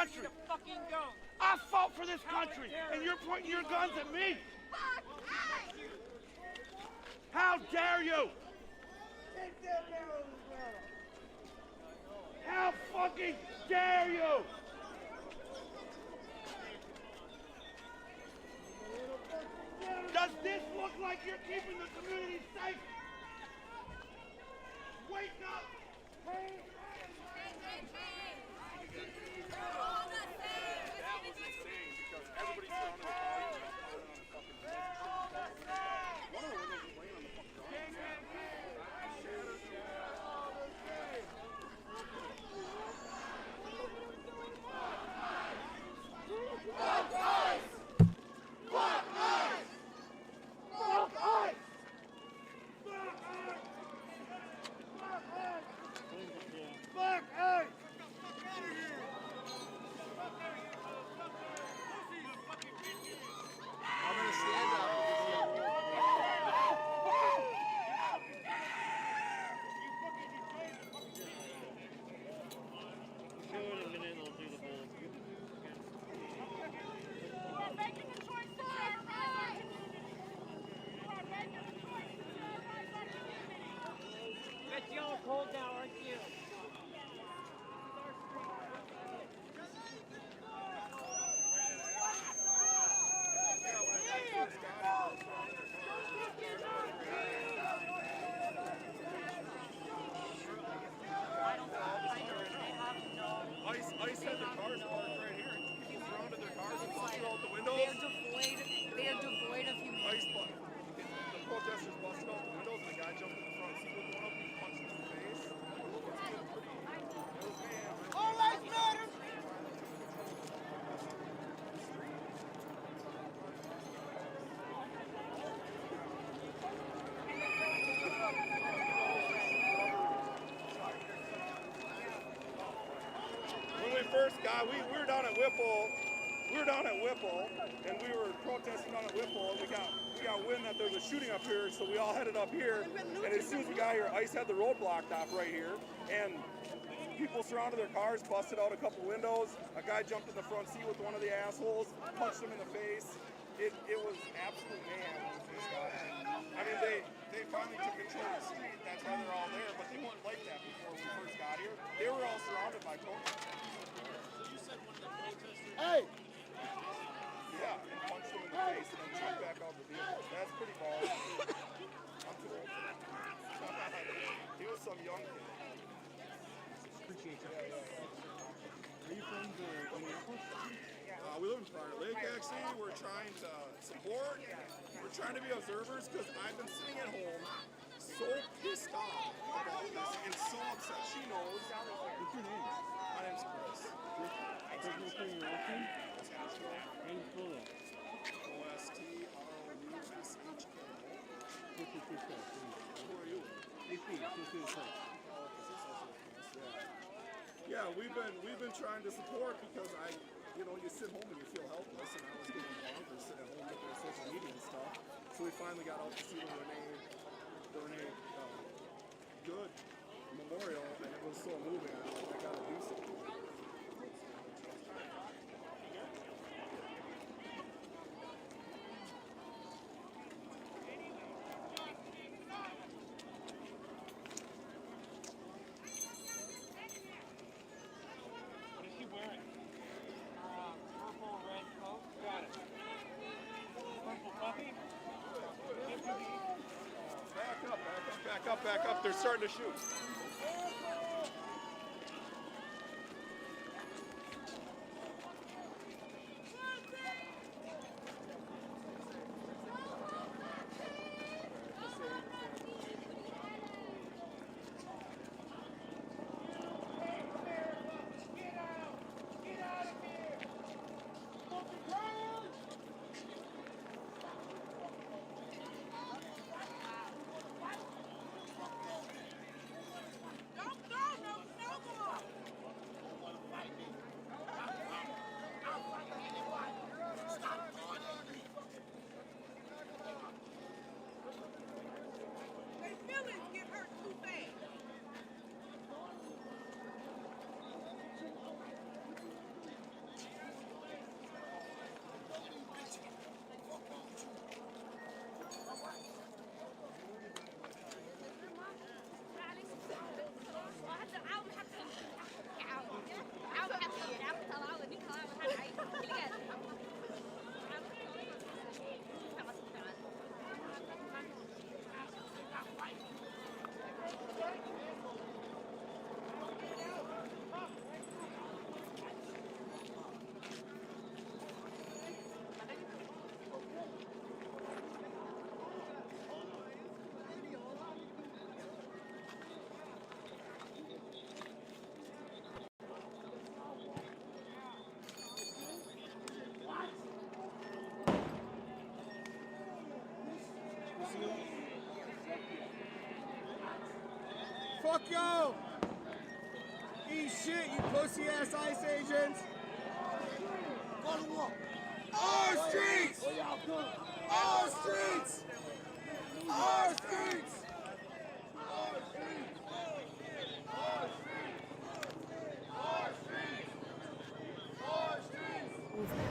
country. I fought for this country, and you're pointing your guns at me. How dare you? How fucking dare you? Does this look like you're keeping the community safe? Wake up! Hey! We're all the same. That was insane because everybody's surrounded the car and on a fucking one of the windows was laying on the fucking ground. Fuck ICE! Fuck ICE! Fuck ICE! Fuck ICE! Fuck ICE! I'm gonna stand up. We're making the choice to terrorize our community. You are making the choice to terrorize our community. That's yellow cold now, aren't you? ICE had their cars parked right here. People surrounded their cars and busted out the windows. They are devoid of humanity. ICE, the protesters busted out the windows and the guy jumped in the front seat with one of them and punched him in the face. It was mayhem. All lives matter! When we first got, we were down at Whipple. We were down at Whipple, and we were protesting down at Whipple, and we got wind that there was a shooting up here, so we all headed up here. And as soon as we got here, ICE had the road blocked off right here, and people surrounded their cars, busted out a couple windows. A guy jumped in the front seat with one of the assholes, punched him in the face. It was absolute mayhem with this guy. I mean, they finally took control of the street. That's why they're all there, but they weren't like that before we first got here. They were all surrounded by protesters. Hey! Yeah, and punched him in the face and then jumped back out the vehicle. That's pretty ballsy. I'm too old for that. He was some young kid. Appreciate you. Are you from Minneapolis? We live in Prior Lake, actually. We're trying to support. We're trying to be observers because I've been sitting at home so pissed off about this and so upset. She knows. What's your name? My name's Chris. Does no thing your last name? How do you spell that? OSTROUCHK. Who are you? Yeah, we've been trying to support because you sit home and you feel helpless, and I was getting bonkers sitting at home looking at social media and stuff. So we finally got out to see the Renee Good memorial, and it was so moving. I was like, I gotta do something. What is she wearing? Purple, red coat. Got it. Purple puppy. Back up. They're starting to shoot. Fuck you! Eat shit, you pussy-ass ICE agents! Our streets! Our streets! Our streets!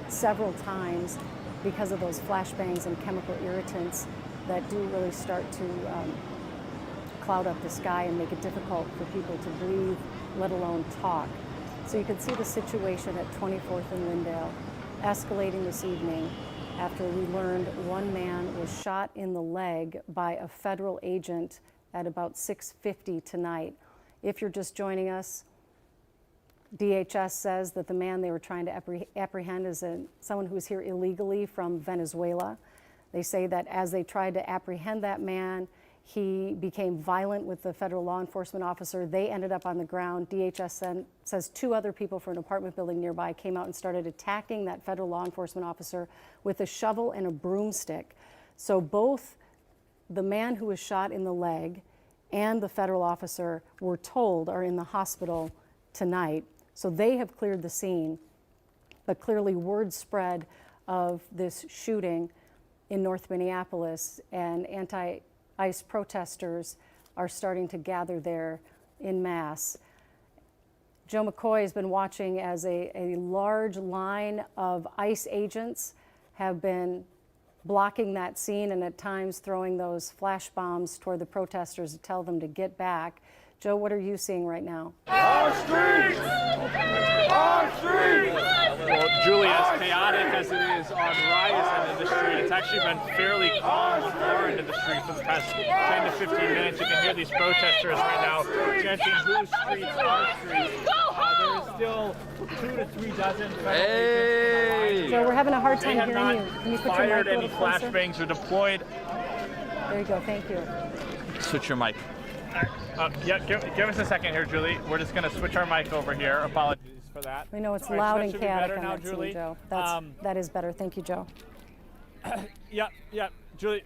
Several times because of those flashbangs and chemical irritants that do really start to cloud up the sky and make it difficult for people to breathe, let alone talk. So you can see the situation at 24th and Lyndale escalating this evening after we learned one man was shot in the leg by a federal agent at about 6:50 tonight. If you're just joining us, DHS says that the man they were trying to apprehend is someone who was here illegally from Venezuela. They say that as they tried to apprehend that man, he became violent with the federal law enforcement officer. They ended up on the ground. DHS says 2 other people from an apartment building nearby came out and started attacking that federal law enforcement officer with a shovel and a broomstick. So both the man who was shot in the leg and the federal officer, we're told, are in the hospital tonight. So they have cleared the scene, but clearly word spread of this shooting in North Minneapolis, and anti-ICE protesters are starting to gather there en masse. Joe McCoy has been watching as a large line of ICE agents have been blocking that scene and at times throwing those flash bombs toward the protesters to tell them to get back. Joe, what are you seeing right now? Our streets! Our streets! Well, Julie, as chaotic as it is on Raya's end of the street, it's actually been fairly calm on our end of the street for the past 10 to 15 minutes. You can hear these protesters right now chanting, "Whose streets? Our streets." There is still 2 to 3 dozen federal agents. Joe, we're having a hard time They have hearing not you. Can you put your mic fired a any little closer? flashbangs or deployed. There you go, thank you. Switch your mic. Yeah, give us a second here, Julie. We're just going to switch our mic over here. Apologies for that. We know it's All right, loud so that and should be chaotic better on now, that Julie. scene, Joe. That is better. Thank you, Joe. Yeah, Julie.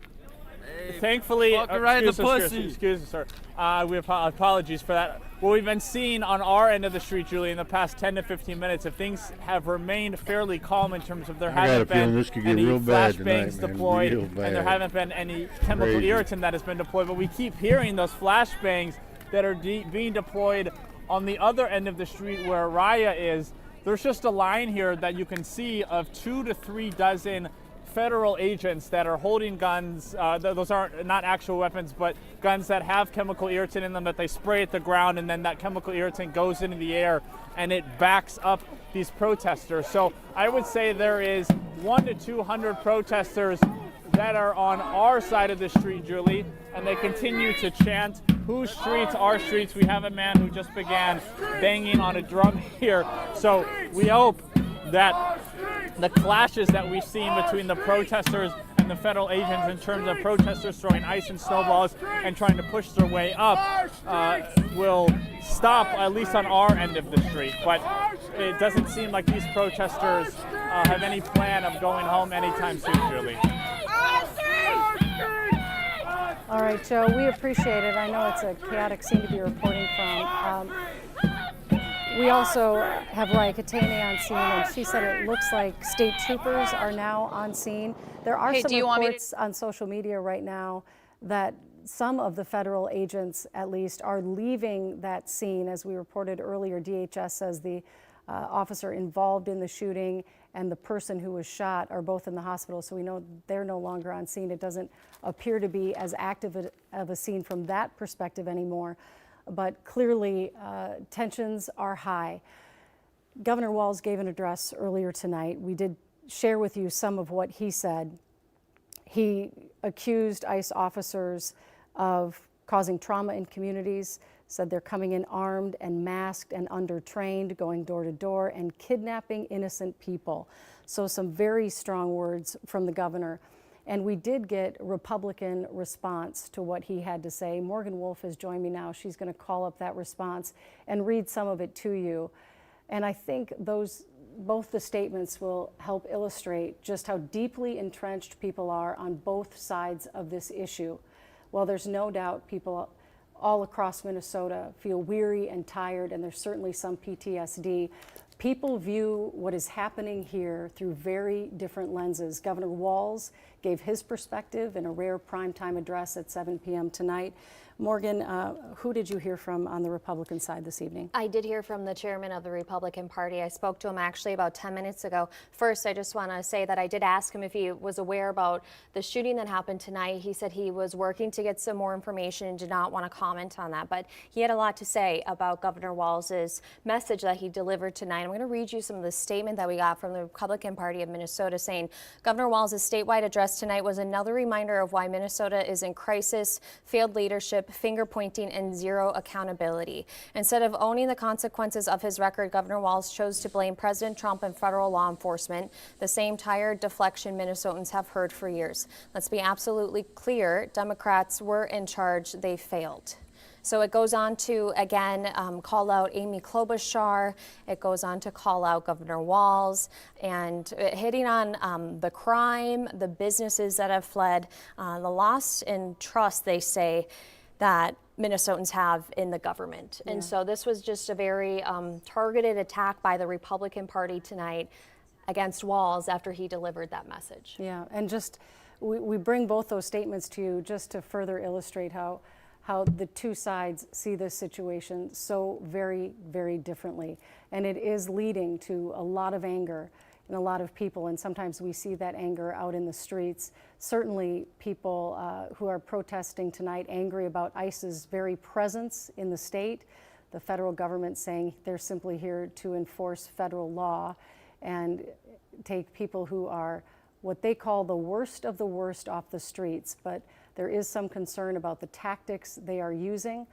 Thankfully, excuse me, sir. Apologies for that. What we've been seeing on our end of the street, Julie, in the past 10 to 15 minutes, if things have remained fairly calm in terms of there haven't been any flashbangs deployed, and there haven't been any chemical irritant that has been deployed, but we keep hearing those flashbangs that are being deployed on the other end of the street where Raya is. There's just a line here that you can see of 2 to 3 dozen federal agents that are holding guns. Those aren't not actual weapons, but guns that have chemical irritant in them that they spray at the ground, and then that chemical irritant goes into the air and it backs up these protesters. So I would say there is 100 to 200 protesters that are on our side of the street, Julie, and they continue to chant, "Whose streets? Our streets." We have a man who just began banging on a drum here. So we hope that the clashes that we've seen between the protesters and the federal agents in terms of protesters throwing ice and snowballs and trying to push their way up will stop, at least on our end of the street. But it doesn't seem like these protesters have any plan of going home anytime soon, Julie. All right, Joe, we appreciate it. I know it's a chaotic scene to be reporting from. We also have Raya Katane on scene, and she said it looks like state troopers are now on scene. There are some reports on social media right now that some of the federal agents, at least, are leaving that scene. As we reported earlier, DHS says the officer involved in the shooting and the person who was shot are both in the hospital, so we know they're no longer on scene. It doesn't appear to be as active of a scene from that perspective anymore, but clearly tensions are high. Governor Walz gave an address earlier tonight. We did share with you some of what he said. He accused ICE officers of causing trauma in communities, said they're coming in armed and masked and undertrained, going door to door and kidnapping innocent people. So some very strong words from the governor. And we did get Republican response to what he had to say. Morgan Wolf has joined me now. She's going to call up that response and read some of it to you. And I think those both the statements will help illustrate just how deeply entrenched people are on both sides of this issue. Well, there's no doubt people all across Minnesota feel weary and tired, and there's certainly some PTSD. People view what is happening here through very different lenses. Governor Walz gave his perspective in a rare primetime address at 7 p.m. tonight. Morgan, who did you hear from on the Republican side this evening? I did hear from the chairman of the Republican Party. I spoke to him actually about 10 minutes ago. First, I just want to say that I did ask him if he was aware about the shooting that happened tonight. He said he was working to get some more information and did not want to comment on that. But he had a lot to say about Governor Walz's message that he delivered tonight. I'm going to read you some of the statement that we got from the Republican Party of Minnesota saying, Governor Walz's statewide address tonight was another reminder of why Minnesota is in crisis, failed leadership, finger pointing, and zero accountability. Instead of owning the consequences of his record, Governor Walz chose to blame President Trump and federal law enforcement, the same tired deflection Minnesotans have heard for years. Let's be absolutely clear, Democrats were in charge, they failed. So it goes on to, again, call out Amy Klobuchar. It goes on to call out Governor Walz and hitting on the crime, the businesses that have fled, the loss in trust, they say, that Minnesotans have in the government. Yeah. And so this was just a very targeted attack by the Republican Party tonight against Walz after he delivered that message. Yeah, and just we bring both those statements to you just to further illustrate how the two sides see this situation so very, very differently. And it is leading to a lot of anger in a lot of people, and sometimes we see that anger out in the streets. Certainly people who are protesting tonight angry about ICE's very presence in the state, the federal government saying they're simply here to enforce federal law and take people who are what they call the worst of the worst off the streets. But there is some concern about the tactics they are using.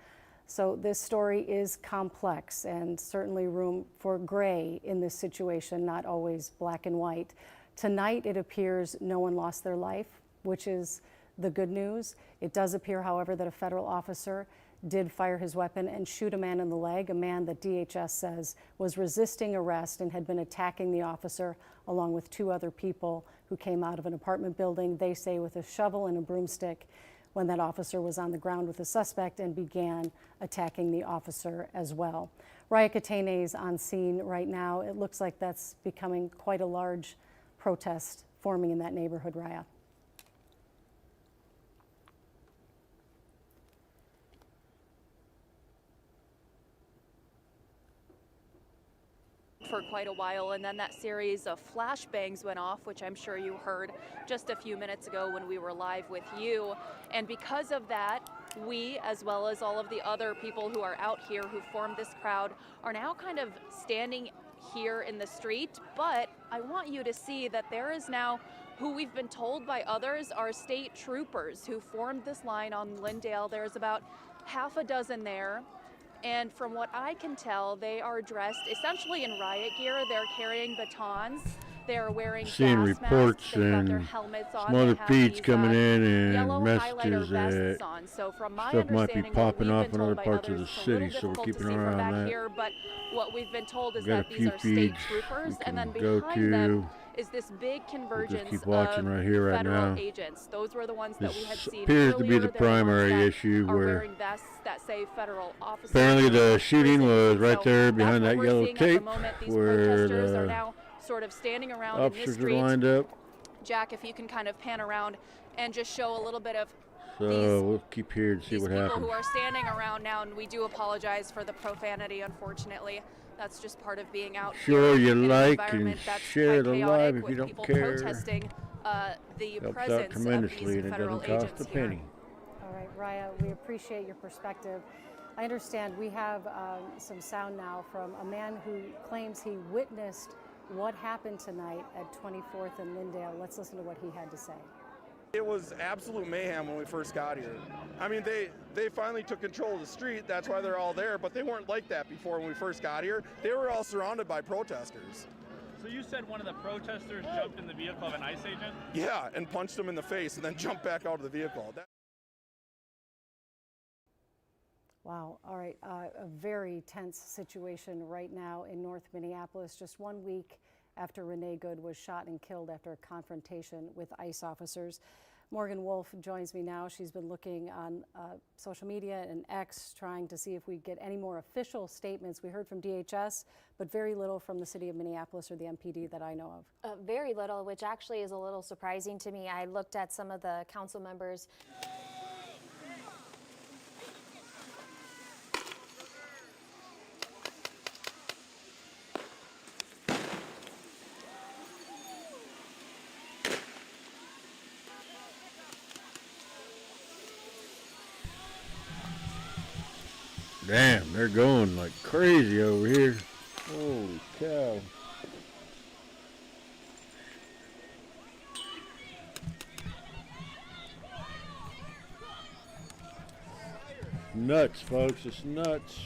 So this story is complex and certainly room for gray in this situation, not always black and white. Tonight, it appears no one lost their life, which is the good news. It does appear, however, that a federal officer did fire his weapon and shoot a man in the leg, a man that DHS says was resisting arrest and had been attacking the officer along with two other people who came out of an apartment building, they say with a shovel and a broomstick, when that officer was on the ground with the suspect and began attacking the officer as well. Raya Katene is on scene right now. It looks like that's becoming quite a large protest forming in that neighborhood, Raya. For quite a while, and then that series of flashbangs went off, which I'm sure you heard just a few minutes ago when we were live with you. And because of that, we, as well as all of the other people who are out here who formed this crowd, are now kind of standing here in the street. But I want you to see that there is now who we've been told by others are state troopers who formed this line on Lyndale. There's about half a dozen there. And from what I can tell, they are dressed essentially in riot gear. They're carrying batons. They're wearing seeing gas reports masks. They've got their and helmets on. some other feeds coming in yellow and messages highlighter that on. So from my stuff might be understanding, popping what off we've in been other told by parts of others, the it's a city, little so we're difficult keeping to an see eye from on back that. here, but what we've been told is We've got that a these few are state feeds troopers, we and then can go behind them to. is this big convergence keep watching of right here, right federal now. agents. Those were the ones that we had This seen appears earlier. to be the They're the ones primary that issue are where wearing vests that say federal officers. apparently the shooting was right So there behind that's that what we're yellow seeing at the tape moment. These where protesters are the now sort of standing around in this officers are street. lined up. Jack, if you can kind of pan around and just show a little bit of So we'll keep here and see these what people happens. who are standing around now, and we do apologize for the profanity, unfortunately. That's just part of being out Sure, here you in an like environment and that's share quite the chaotic live if with you don't people care. protesting the Helps out presence of tremendously these and it federal doesn't cost agents a here. penny. All right, Raya, we appreciate your perspective. I understand we have some sound now from a man who claims he witnessed what happened tonight at 24th and Lyndale. Let's listen to what he had to say. It was absolute mayhem when we first got here. I mean, they finally took control of the street. That's why they're all there, but they weren't like that before when we first got here. They were all surrounded by protesters. So you said one of the protesters jumped in the vehicle of an ICE agent? Yeah, and punched him in the face and then jumped back out of the vehicle. Wow. All right. A very tense situation right now in North Minneapolis, just 1 week after Renee Good was shot and killed after a confrontation with ICE officers. Morgan Wolf joins me now. She's been looking on social media and X, trying to see if we get any more official statements. We heard from DHS, but very little from the city of Minneapolis or the MPD that I know of. Very little, which actually is a little surprising to me. I looked at some of the council members. Damn, they're going like crazy over here. Holy cow. Nuts, folks, it's nuts.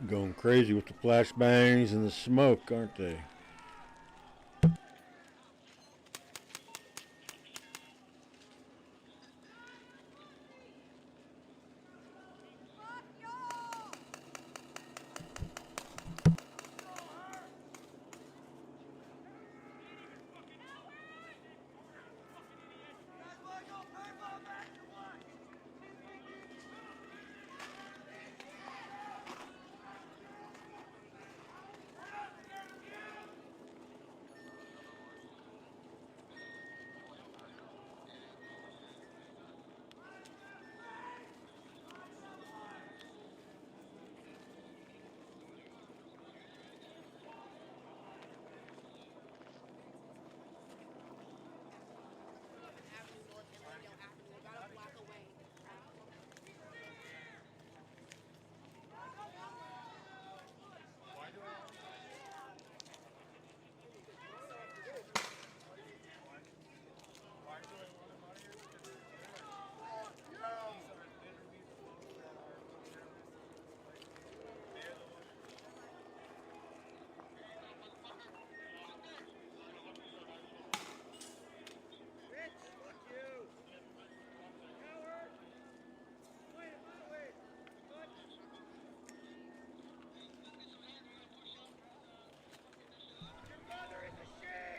Going crazy with the flashbangs and the smoke, aren't they?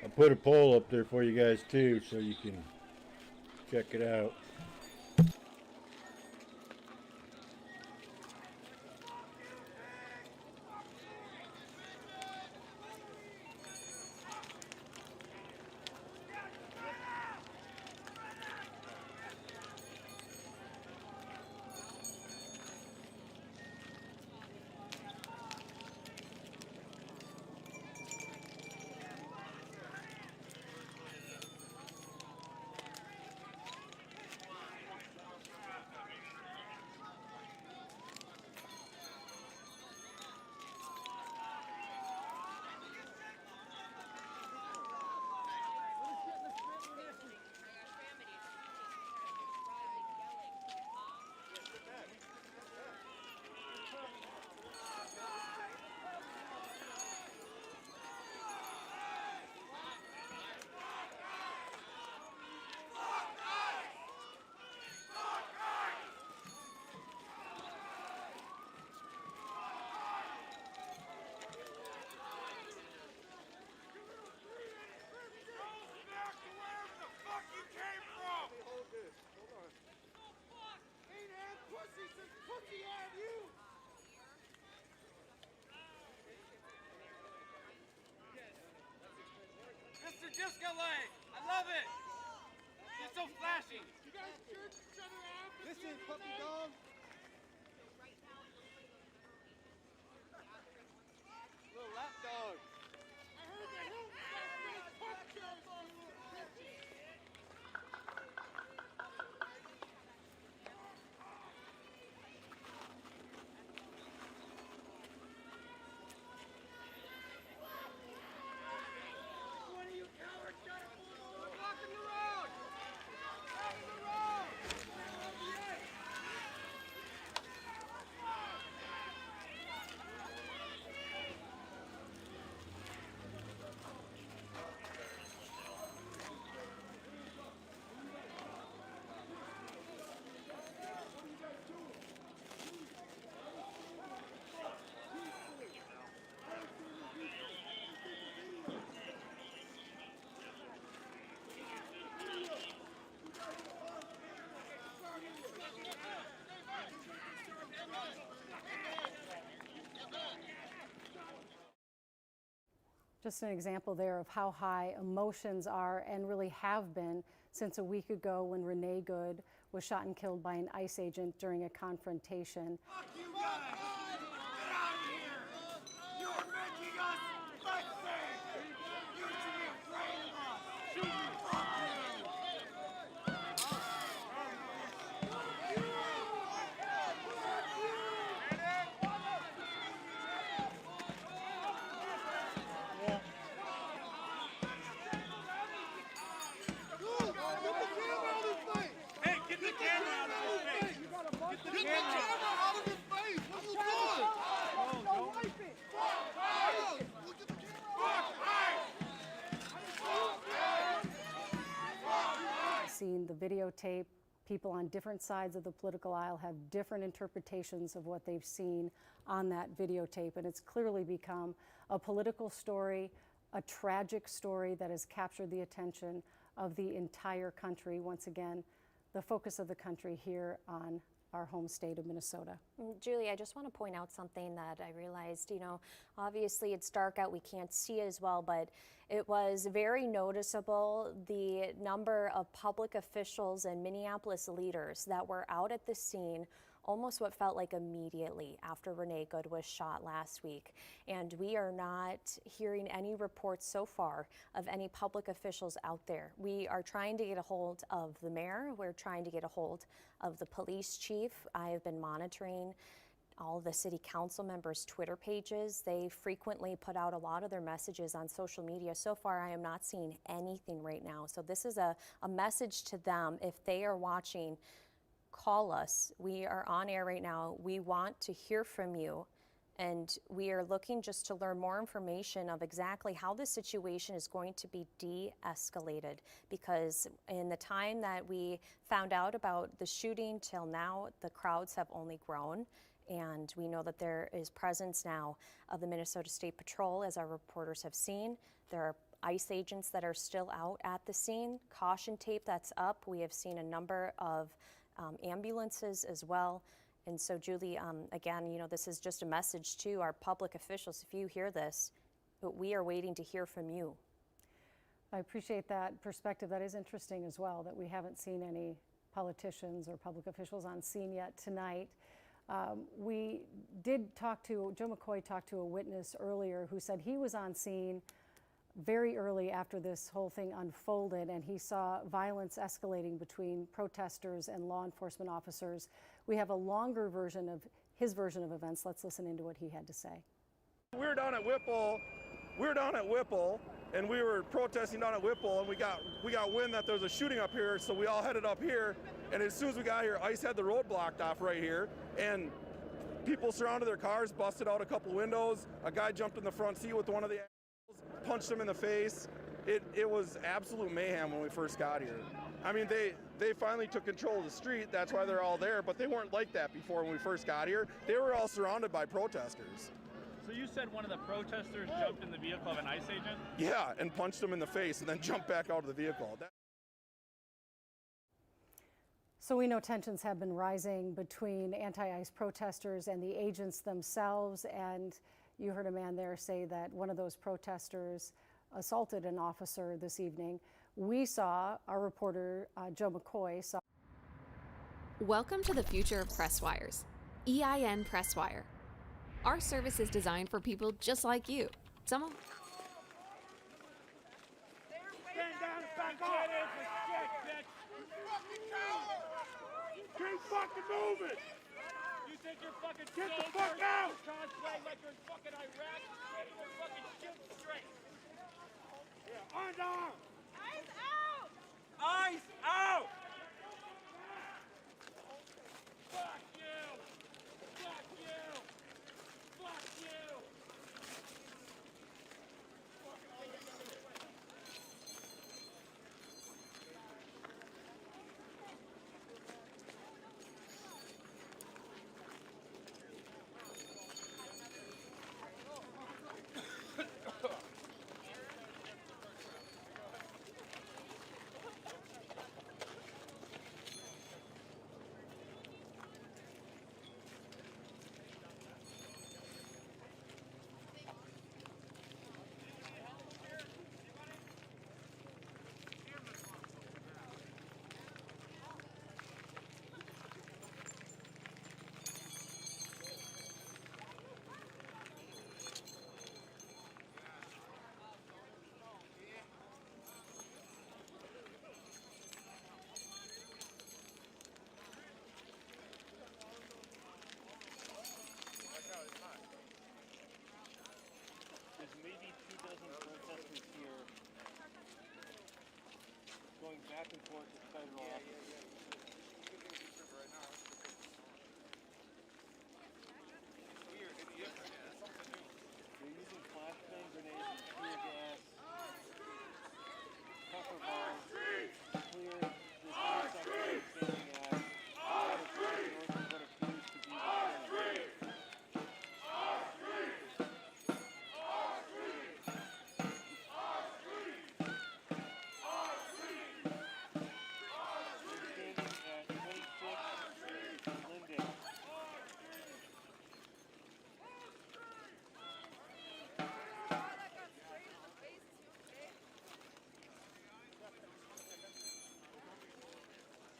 I put a poll up there for you guys too, so you can check it out. Disco leg! I love it! It's so flashy! You guys jerk each other out! it, puppy dog. Little lap dog. One of you cowards got to pull over. Blocking the road. Blocking the road. Just an example there of how high emotions are and really have been since a week ago when Renee Good was shot and killed by an ICE agent during a confrontation. Fuck you guys! Get out of here! You're making us look safe! You should be afraid of us! Shoot me! Fuck you! Hey, get the camera out of his face! Get the camera out of his face! What are you doing? Don't wipe it! Look at the camera! Seen the videotape. People on different sides of the political aisle have different interpretations of what they've seen on that videotape, and it's clearly become a political story, a tragic story that has captured the attention of the entire country. Once again, the focus of the country here on our home state of Minnesota. Julie, I just want to point out something that I realized, obviously it's dark out, we can't see as well, but it was very noticeable the number of public officials and Minneapolis leaders that were out at the scene almost what felt like immediately after Renee Good was shot last week. And we are not hearing any reports so far of any public officials out there. We are trying to get a hold of the mayor. We're trying to get a hold of the police chief. I have been monitoring all the city council members' Twitter pages. They frequently put out a lot of their messages on social media. So far, I am not seeing anything right now. So this is a message to them. If they are watching, call us. We are on air right now. We want to hear from you. And we are looking just to learn more information of exactly how the situation is going to be de-escalated, because in the time that we found out about the shooting till now, the crowds have only grown. And we know that there is presence now of the Minnesota State Patrol, as our reporters have seen. There are ICE agents that are still out at the scene, caution tape that's up. We have seen a number of ambulances as well. And so, Julie, again, this is just a message to our public officials. If you hear this, we are waiting to hear from you. I appreciate that perspective. That is interesting as well, that we haven't seen any politicians or public officials on scene yet tonight. We did talk to, Joe McCoy talked to a witness earlier who said he was on scene very early after this whole thing unfolded, and he saw violence escalating between protesters and law enforcement officers. We have a longer version of his version of events. Let's listen into what he had to say. We were down at Whipple, and we were protesting down at Whipple, and we got wind that there was a shooting up here, so we all headed up here. And as soon as we got here, ICE had the road blocked off right here, and people surrounded their cars, busted out a couple windows. A guy jumped in the front seat with one of the assholes, punched him in the face. It was absolute mayhem when we first got here. I mean, they finally took control of the street. That's why they're all there, but they weren't like that before when we first got here. They were all surrounded by protesters. So you said one of the protesters jumped in the vehicle of an ICE agent? Yeah, and punched him in the face and then jumped back out of the vehicle. So we know tensions have been rising between anti-ICE protesters and the agents themselves, and you heard a man there say that one of those protesters assaulted an officer this evening. We saw, our reporter Joe McCoy saw Welcome to the future of press wires. EIN Press Wire. Our service is designed for people just like you. Some of Stand down and back off! Keep fucking moving! You think you're fucking Get the soldiers? fuck out! Cosplaying like you're in fucking Iraq? Can't even fucking shoot straight. Yeah, unarmed! Eyes out! Eyes out! Fuck you! Fuck you! Fuck you! There's maybe 2 dozen protesters here going back and forth to federal office. They're using flashbang grenades and tear gas, pepper balls to clear this intersection they're standing at. What appears to be the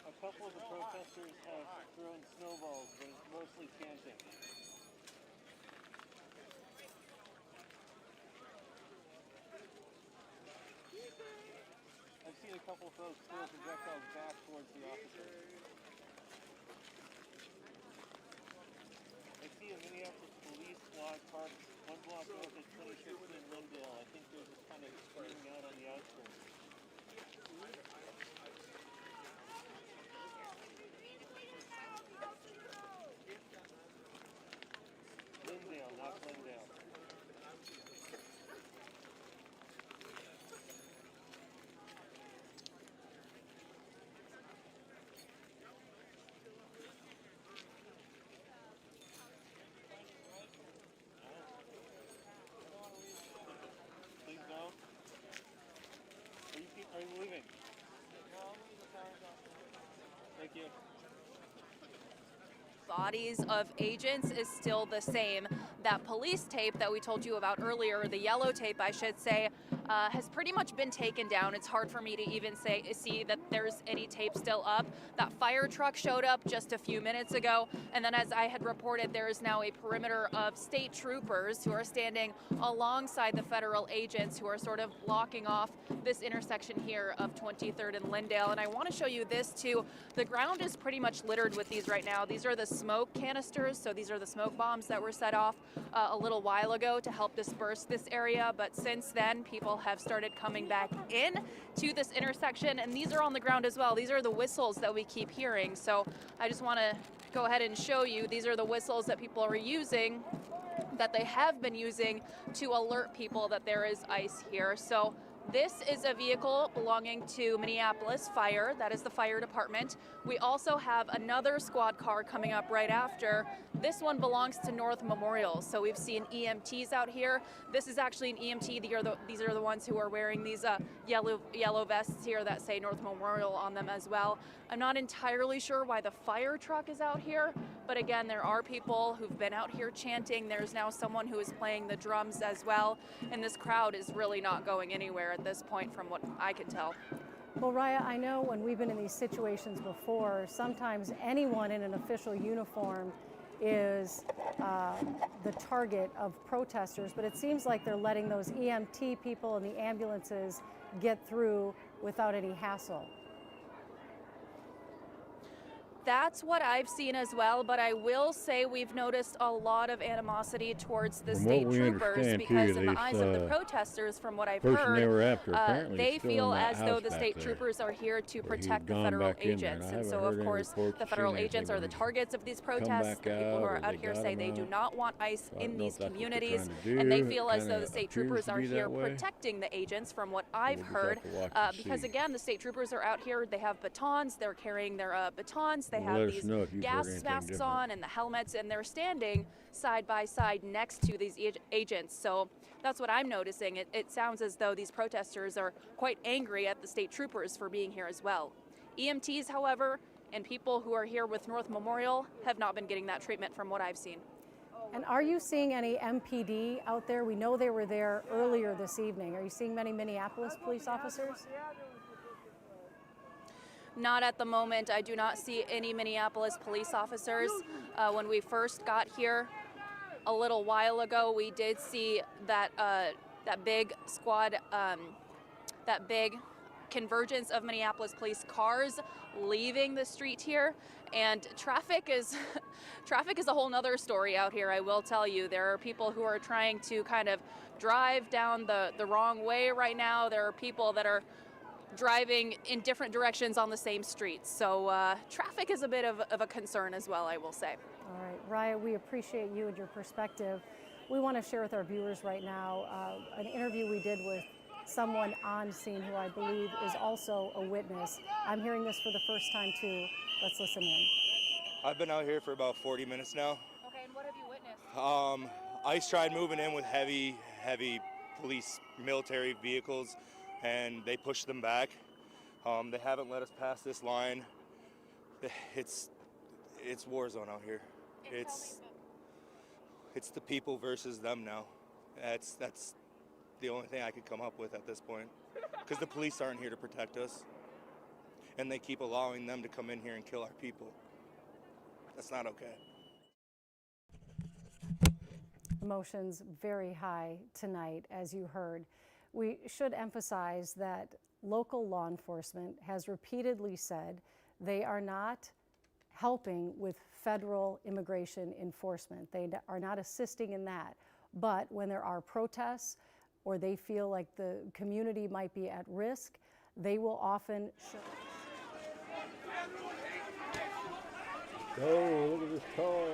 A couple of the protesters have thrown snowballs, but it's mostly chanting. I've seen a couple of folks throw projectiles back towards the officers. I see a Minneapolis police squad parked 1 block north at 26th and Lindale. I think they're just kind of screaming out on the outskirts. Lindale, not Glendale. Please no. Are you leaving? Thank you. Bodies of agents is still the same. That police tape that we told you about earlier, the yellow tape I should say, has pretty much been taken down. It's hard for me to even see that there's any tape still up. That fire truck showed up just a few minutes ago, and then as I had reported, there is now a perimeter of state troopers who are standing alongside the federal agents who are sort of blocking off this intersection here of 23rd and Lindale. And I want to show you this too. The ground is pretty much littered with these right now. These are the smoke canisters, so these are the smoke bombs that were set off a little while ago to help disperse this area, but since then people have started coming back in to this intersection, and these are on the ground as well. These are the whistles that we keep hearing, so I just want to go ahead and show you. These are the whistles that people are using, that they have been using to alert people that there is ice here. So this is a vehicle belonging to Minneapolis Fire. That is the fire department. We also have another squad car coming up right after. This one belongs to North Memorial. So we've seen EMTs out here. This is actually an EMT. These are the ones who are wearing these yellow vests here that say North Memorial on them as well. I'm not entirely sure why the fire truck is out here, but again, there are people who've been out here chanting. There's now someone who is playing the drums as well, and this crowd is really not going anywhere at this point from what I can tell. Well, Raya, I know when we've been in these situations before, sometimes anyone in an official uniform is the target of protesters, but it seems like they're letting those EMT people and the ambulances get through without any hassle. That's what I've seen as well, but I will say we've noticed a lot of animosity towards the state troopers because in the eyes of the protesters, from what I've heard, they feel as though the state troopers are here to protect the federal agents. And so, of course, the federal agents are the targets of these protests. The people who are out here say they do not want ICE in these communities, and they feel as though the state troopers are here protecting the agents, from what I've heard. Because, again, the state troopers are out here, they have batons, they're carrying their batons, they have these gas masks on and the helmets, and they're standing side by side next to these agents. So that's what I'm noticing. It sounds as though these protesters are quite angry at the state troopers for being here as well. EMTs, however, and people who are here with North Memorial have not been getting that treatment from what I've seen. And are you seeing any MPD out there? We know they were there earlier this evening. Are you seeing many Minneapolis police officers? Not at the moment. I do not see any Minneapolis police officers. When we first got here a little while ago, we did see that that big squad, that big convergence of Minneapolis police cars leaving the street here, and traffic is a whole nother story out here. I will tell you, there are people who are trying to kind of drive down the wrong way right now. There are people that are driving in different directions on the same streets. So traffic is a bit of a concern as well, I will say. All right, Raya, we appreciate you and your perspective. We want to share with our viewers right now an interview we did with someone on scene who I believe is also a witness. I'm hearing this for the first time too. Let's listen in. I've been out here for about 40 minutes now. Okay, and what have you witnessed? ICE tried moving in with heavy police military vehicles, and they pushed them back. They haven't let us pass this line. It's war zone out here. It's the people versus them now. That's the only thing I could come up with at this point, because the police aren't here to protect us, and they keep allowing them to come in here and kill our people. That's not okay. Emotions very high tonight, as you heard. We should emphasize that local law enforcement has repeatedly said they are not helping with federal immigration enforcement. They are not assisting in that. But when there are protests or they feel like the community might be at risk, they will often Oh, look at this car.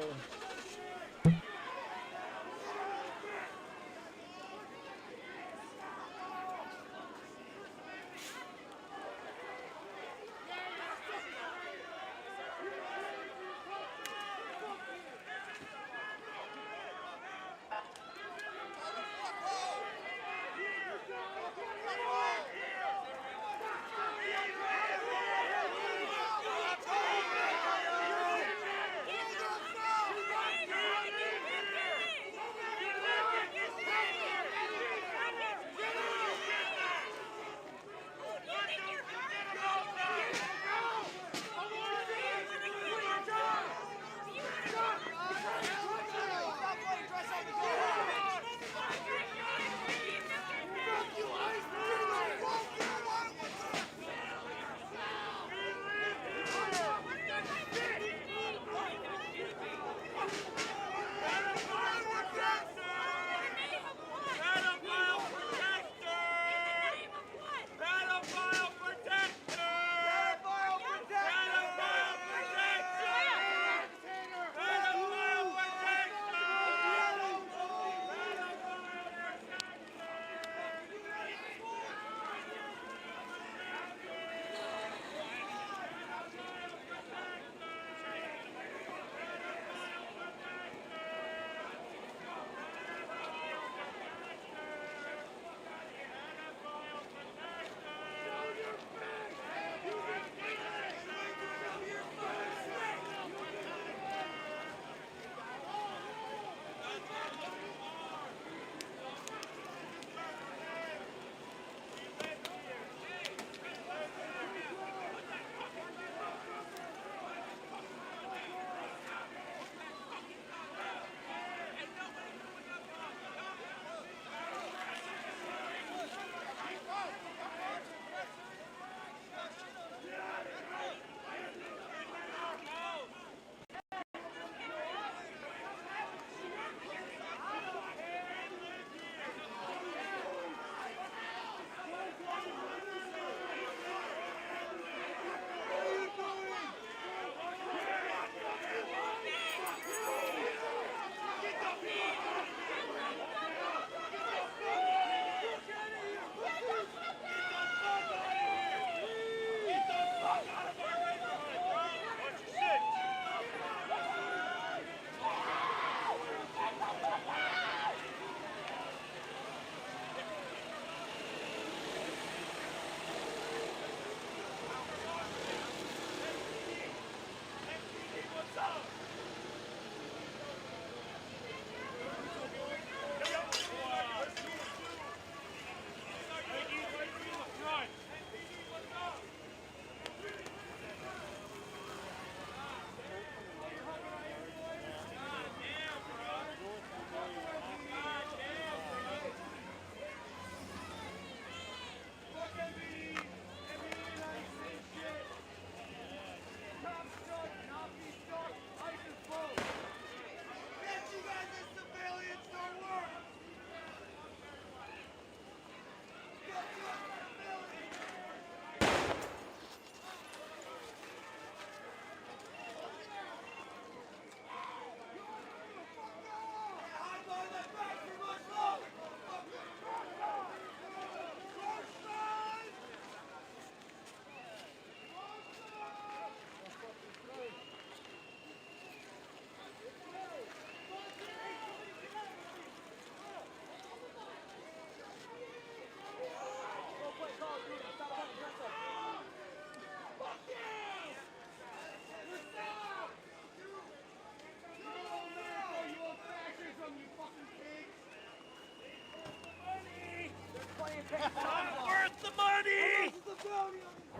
Not worth the money!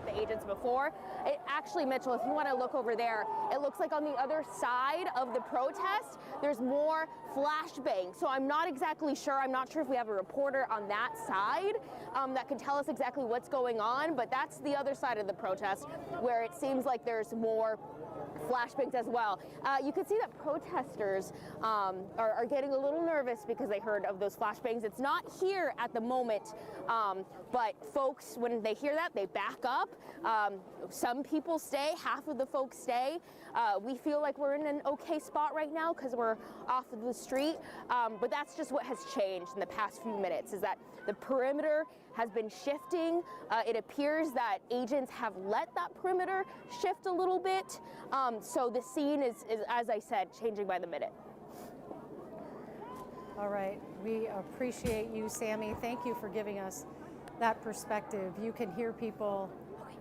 The agents before. It actually, Mitchell, if you want to look over there, it looks like on the other side of the protest, there's more flashbangs. So I'm not exactly sure. I'm not sure if we have a reporter on that side that can tell us exactly what's going on, but that's the other side of the protest where it seems like there's more flashbangs as well. You can see that protesters are getting a little nervous because they heard of those flashbangs. It's not here at the moment, but folks, when they hear that, they back up. Some people stay, half of the folks stay. We feel like we're in an okay spot right now because we're off of the street, but that's just what has changed in the past few minutes, is that the perimeter has been shifting. It appears that agents have let that perimeter shift a little bit. So the scene is, as I said, changing by the minute. All right, we appreciate you, Sammy. Thank you for giving us that perspective. You can hear people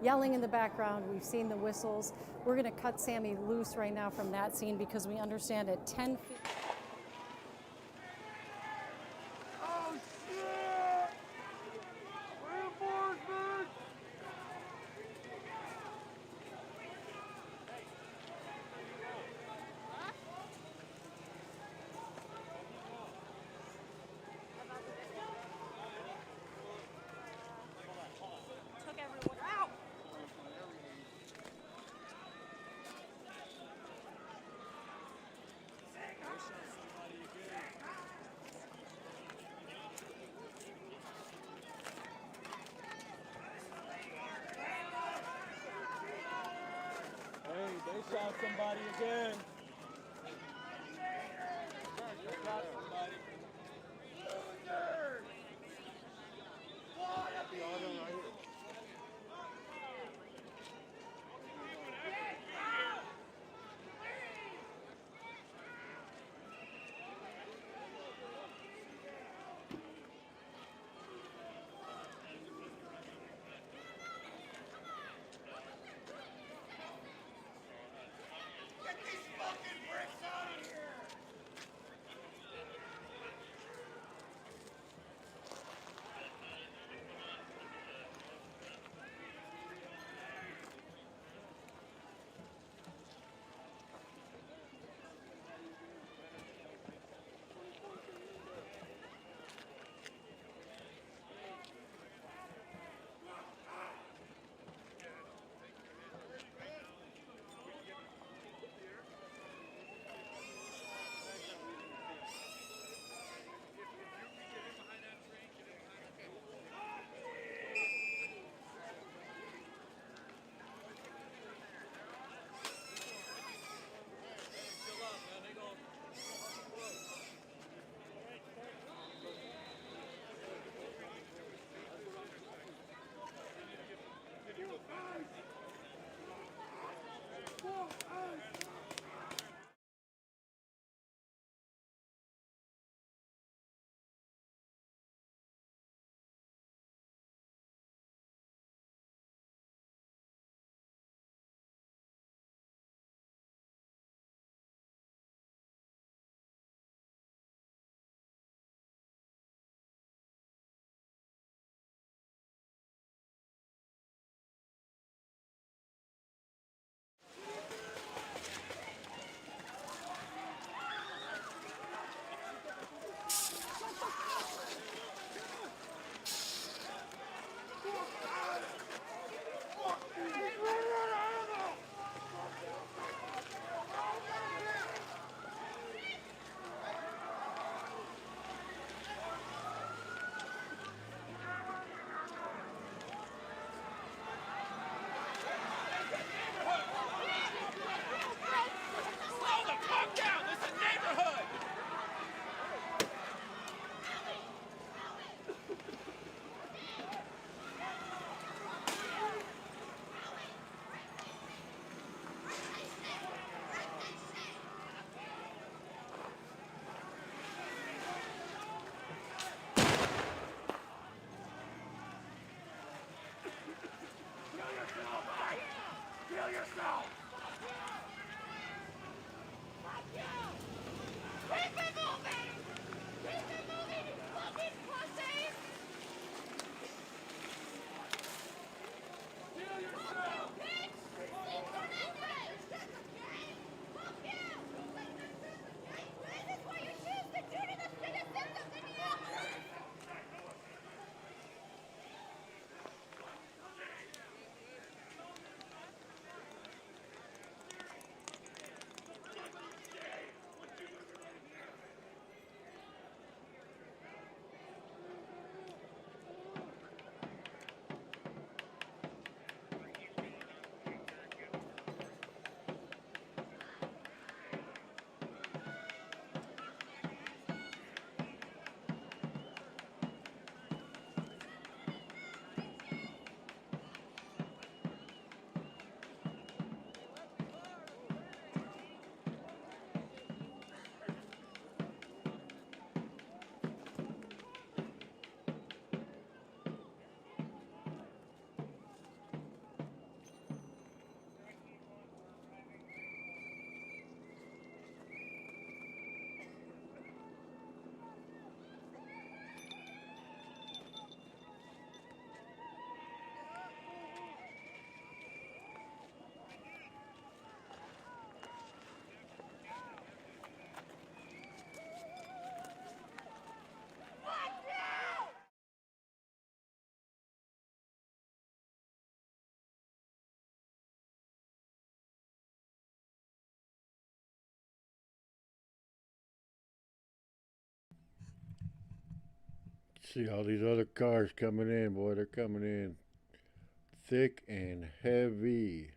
yelling in the background. We've seen the whistles. We're going to cut Sammy loose right now from that scene because we understand at 10 feet. Oh, shit! Reinforcements! Took everyone out. Hey, they shot somebody again. They shot somebody. Get these fucking bricks out of here! See all these other cars coming in, boy, they're coming in thick and heavy.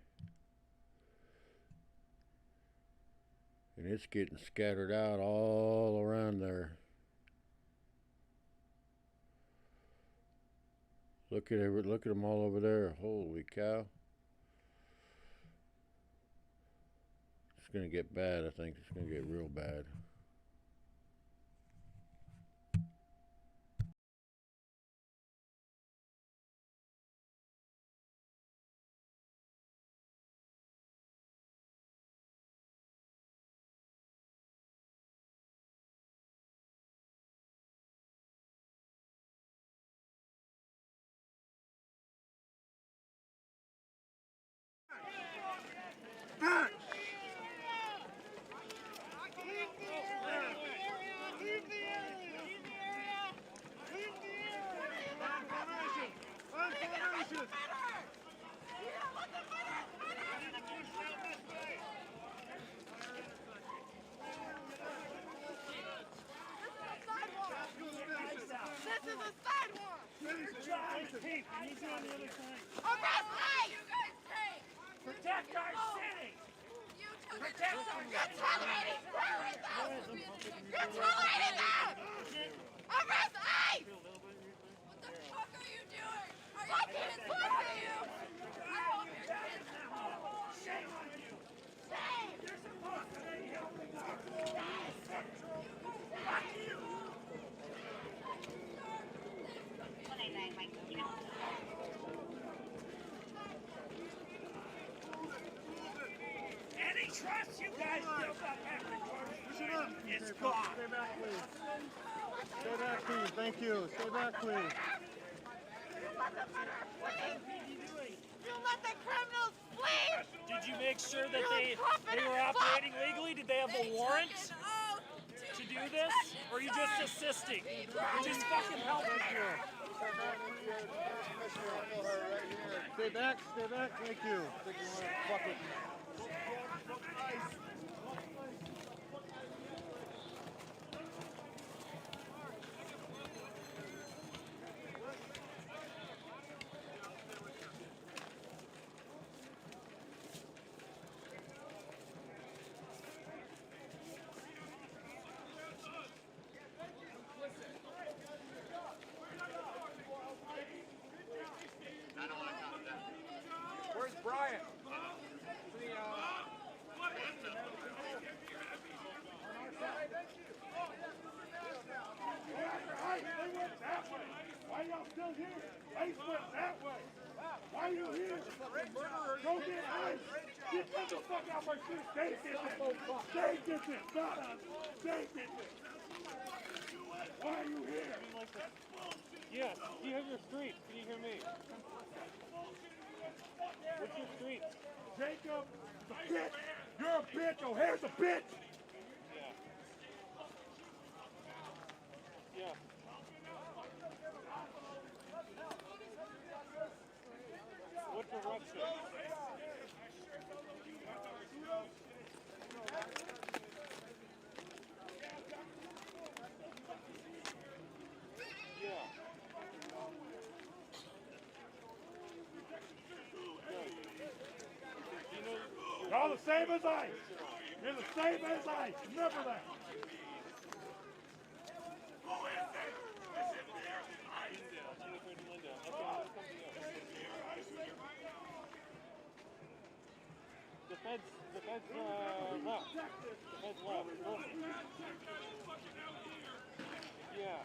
And it's getting scattered out all around there. Look at them all over there. Holy cow. It's gonna get bad, I think. It's gonna get real bad. Protect our city! Protect our city! You're tolerating terrorism! You're tolerating that! Arrest ICE! What the fuck are you doing? Fucking listen to you! I hope your kids shame on you! Shame! You're supposed to be helping us! Fuck you! Any trust you guys built up after George is gone. Stay back, please. Stay back, please. Thank you. Stay back, please. You let the criminals flee! Did you make sure that they were operating legally? Did they have a warrant to do this? Or are you just assisting? You're just fucking helping here. Stay back, thank you. Fuck with me. Where's Brian? Why y'all still here? Ice went that way. Why are you here? Go get Ice. Get the fuck out of my street. They did this. They did this, not us. They did this. Why are you here? Yes, do you have your street? Can you hear me? What's your street? Jacob, the bitch. You're a bitch. O'Hare's a bitch. Yeah. What direction? You're all the same as Ice. You're the same as Ice. Remember that. The feds left. The feds left. Yeah.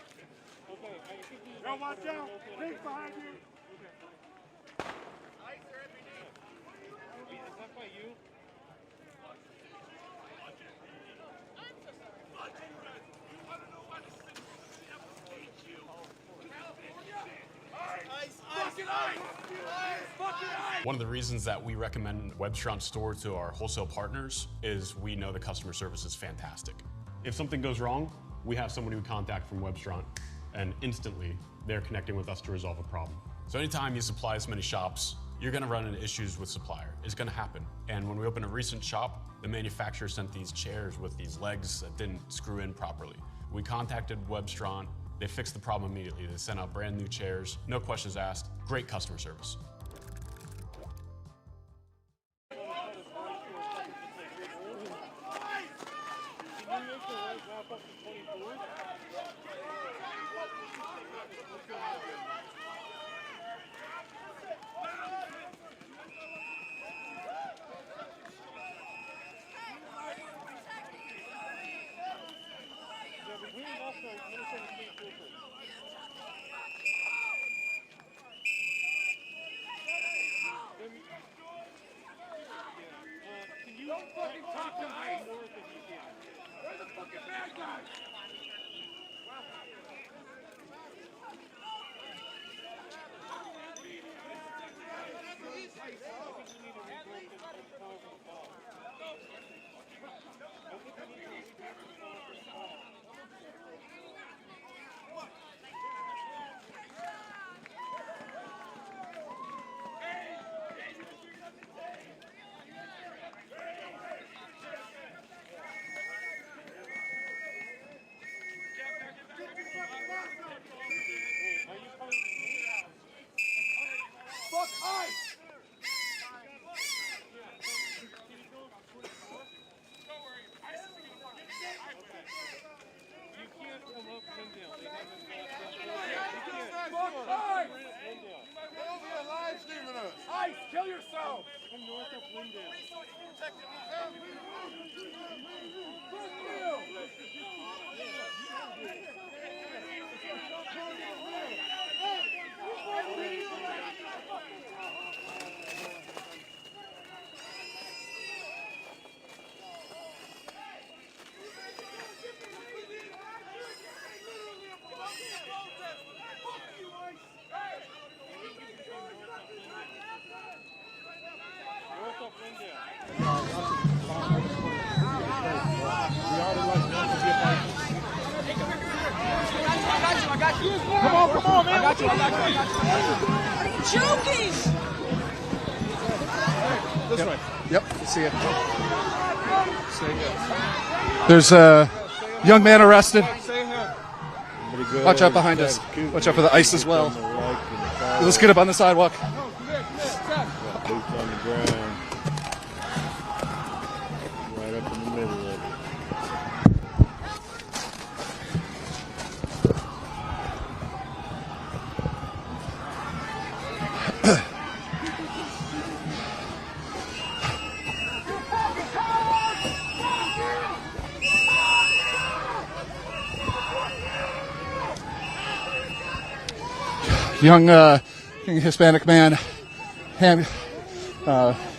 Okay, I think he's... Yo, watch out. He's behind you. Is that by you? One of the reasons that we recommend Webstront Store to our wholesale partners is we know the customer service is fantastic. If something goes wrong, we have someone we contact from Webstront, and instantly they're connecting with us to resolve a problem. So anytime you supply this many shops, you're gonna run into issues with supplier. It's gonna happen. And when we opened a recent shop, the manufacturer sent these chairs with these legs that didn't screw in properly. We contacted Webstront, They fixed the problem immediately. They sent out brand new chairs, no questions asked, great customer service. Don't fucking talk to ICE! Where's the fucking bad guys? Fuck ICE! You can't come up Lindale. They haven't Fuck ICE! They'll be live streaming us. ICE, kill yourself! Come north of Lindale. Fuck you! North of Lindale. Come on, man! I got you. Joking! This way. Yep, see it. There's a young man arrested. Watch out behind us. Watch out for the ice as well. Let's get up on the sidewalk. Boots on the ground. Right up in the middle of it. Young Hispanic man,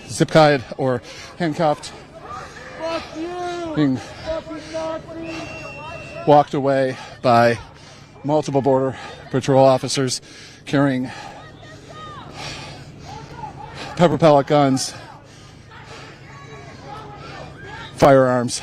zip-tied or handcuffed, being walked away by multiple Border Patrol officers carrying pepper pellet guns, firearms.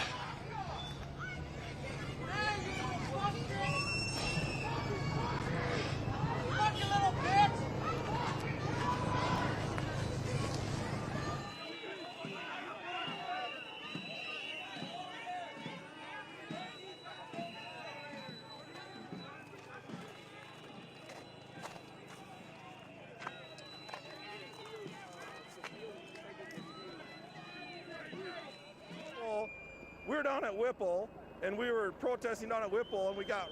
We were down at Whipple, and we were protesting down at Whipple, and we got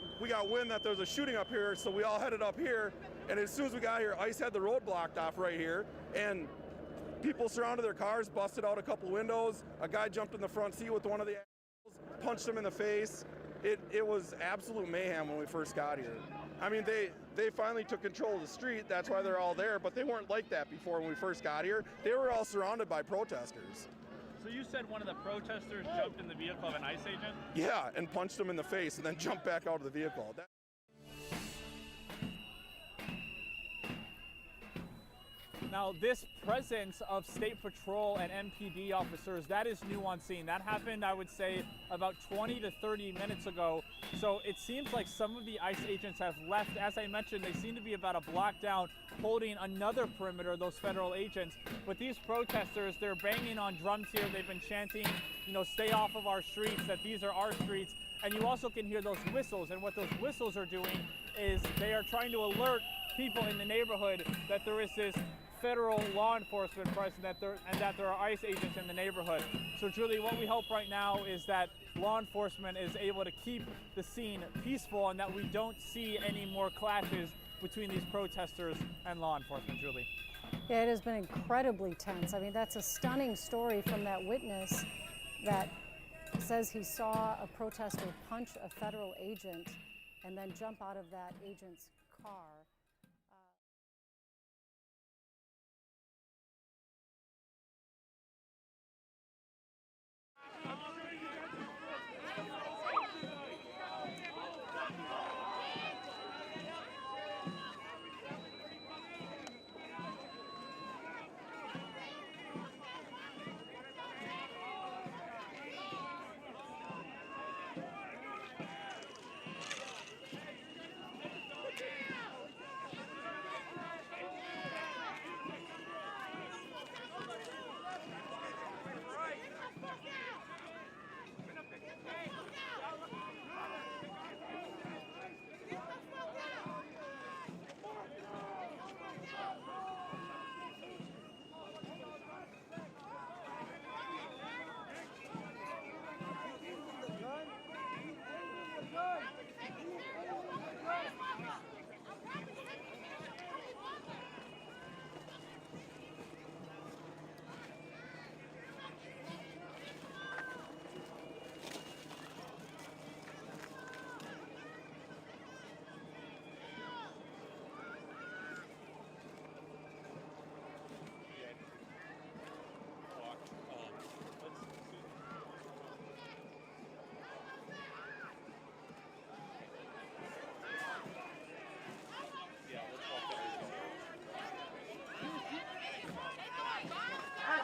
wind that there was a shooting up here, so we all headed up here. And as soon as we got here, ICE had the road blocked off right here, and people surrounded their cars, busted out a couple windows. A guy jumped in the front seat with one of the assholes, punched him in the face. It was absolute mayhem when we first got here. I mean, they finally took control of the street. That's why they're all there, but they weren't like that before when we first got here. They were all surrounded by protesters. So you said one of the protesters jumped in the vehicle of an ICE agent? Yeah, and punched him in the face and then jumped back out of the vehicle. Now, this presence of State Patrol and MPD officers, that is new on scene. That happened, I would say, about 20 to 30 minutes ago. So it seems like some of the ICE agents have left. As I mentioned, they seem to be about a block down, holding another perimeter, those federal agents. But these protesters, they're banging on drums here. They've been chanting, you know, stay off of our streets, that these are our streets. And you also can hear those whistles. And what those whistles are doing is they are trying to alert people in the neighborhood that there is this federal law enforcement present, that there are ICE agents in the neighborhood. So Julie, what we hope right now is that law enforcement is able to keep the scene peaceful and that we don't see any more clashes between these protesters and law enforcement, Julie. Yeah, it has been incredibly tense. I mean, that's a stunning story from that witness that says he saw a protester punch a federal agent and then jump out of that agent's car.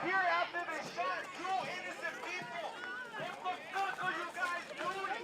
Here after they shot two innocent people. What the fuck are you guys doing?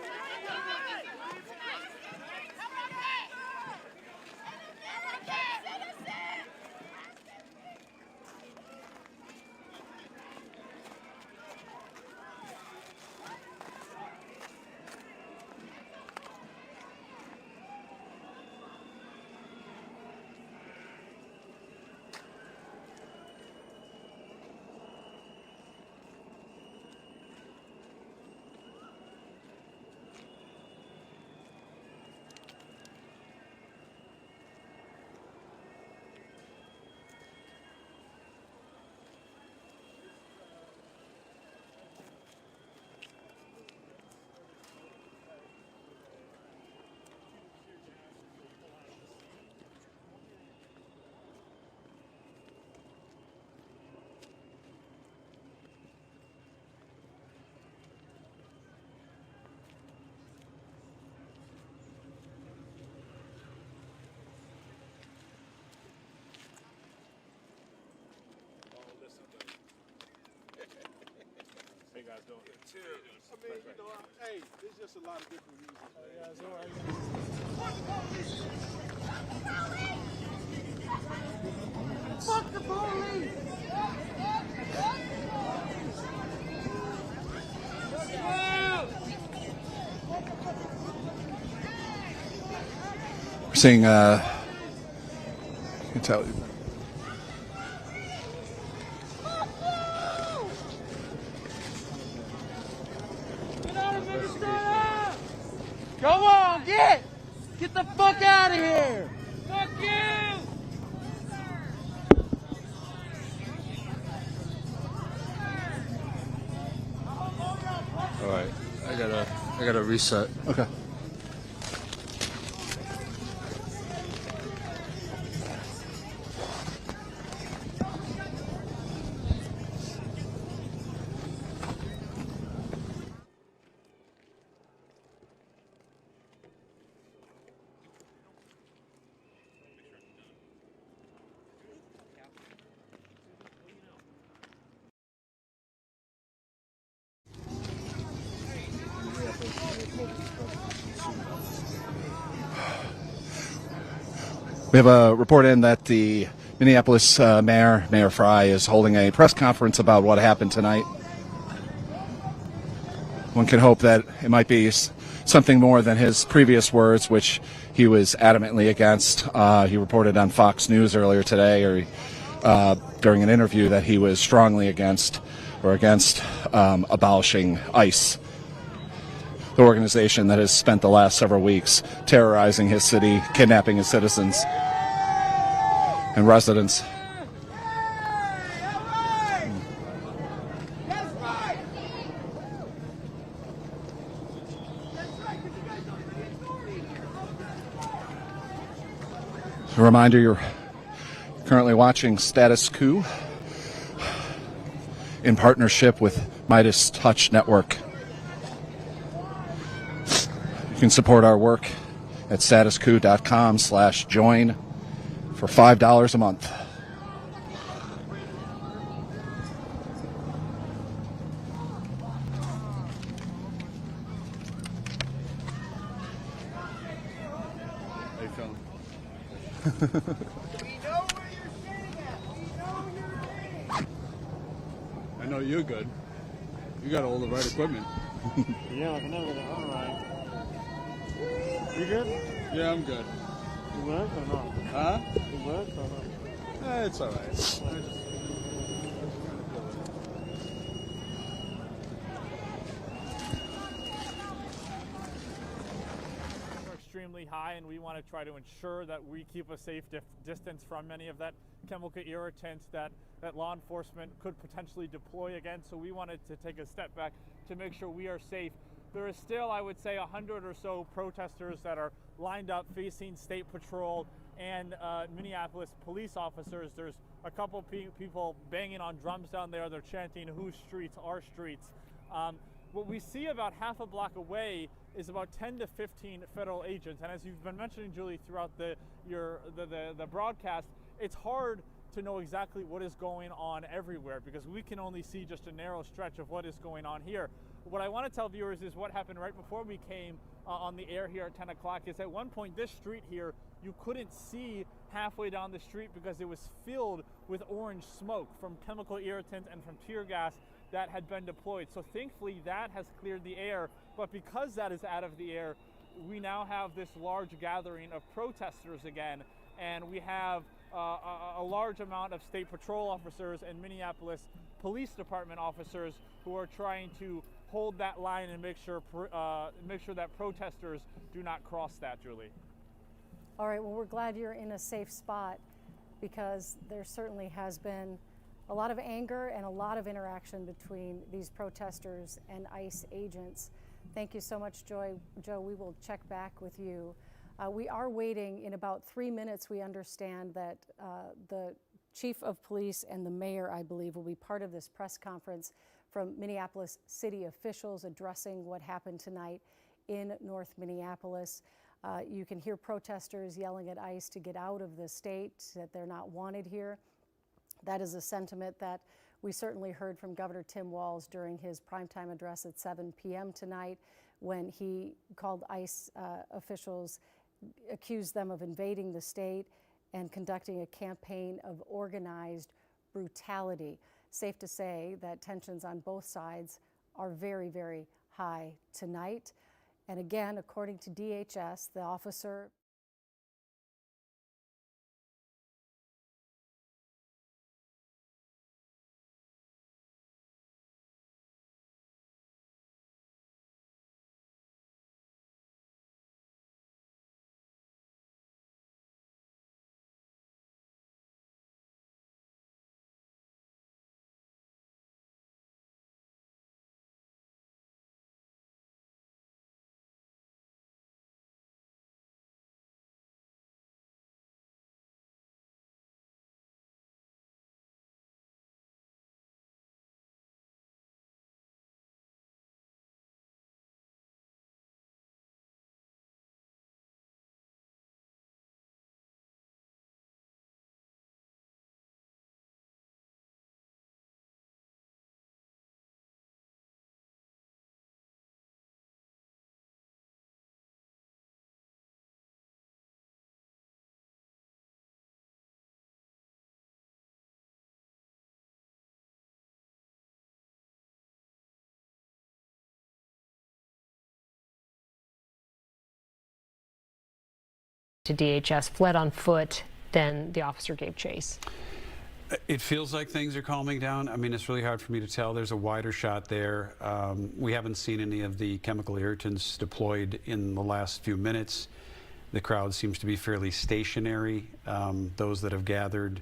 Hey guys, doing? Chill. I mean, you know, hey, there's just a lot of different reasons. Hey guys, all right. Fuck the police! We're seeing, you can tell. Come on, get the fuck out of here! Fuck you! All right, I gotta reset. Okay. We have a report in that the Minneapolis Mayor Fry, is holding a press conference about what happened tonight. One can hope that it might be something more than his previous words, which he was adamantly against. He reported on Fox News earlier today, or during an interview, that he was strongly against abolishing ICE, the organization that has spent the last several weeks terrorizing his city, kidnapping his citizens and residents. A reminder, you're currently watching Status Coup in partnership with Midas Touch Network. You can support our work at statuscoup.com/join for $5 a month. How you feeling? I know you're good. You got all the right equipment. Yeah, I can never get it on right. You good? Yeah, I'm good. You work or not? Huh? You work or not? It's all right. Are extremely high, and we want to try to ensure that we keep a safe distance from many of that chemical irritants that law enforcement could potentially deploy again. So we wanted to take a step back to make sure we are safe. There is still, I would say, 100 or so protesters that are lined up facing State Patrol and Minneapolis police officers. There's a couple people banging on drums down there. They're chanting, "Whose streets? Our streets." What we see about half a block away is about 10 to 15 federal agents. And as you've been mentioning, Julie, throughout the broadcast, it's hard to know exactly what is going on everywhere because we can only see just a narrow stretch of what is going on here. What I want to tell viewers is what happened right before we came on the air here at 10 o'clock is at one point this street here, you couldn't see halfway down the street because it was filled with orange smoke from chemical irritant and from tear gas that had been deployed. So thankfully that has cleared the air, but because that is out of the air, we now have this large gathering of protesters again, and we have a large amount of State Patrol officers and Minneapolis Police Department officers who are trying to hold that line and make sure that protesters do not cross that, Julie. All right, well, we're glad you're in a safe spot because there certainly has been a lot of anger and a lot of interaction between these protesters and ICE agents. Thank you so much, Joe. We will check back with you. We are waiting in about 3 minutes. We understand that the chief of police and the mayor, I believe, will be part of this press conference from Minneapolis city officials addressing what happened tonight in North Minneapolis. You can hear protesters yelling at ICE to get out of the state, that they're not wanted here. That is a sentiment that we certainly heard from Governor Tim Walz during his primetime address at 7 p.m. tonight when he called ICE officials, accused them of invading the state and conducting a campaign of organized brutality. Safe to say that tensions on both sides are very, very high tonight. And again, according to DHS, the officer to DHS, fled on foot, then the officer gave chase. It feels like things are calming down. I mean, it's really hard for me to tell. There's a wider shot there. We haven't seen any of the chemical irritants deployed in the last few minutes. The crowd seems to be fairly stationary. Those that have gathered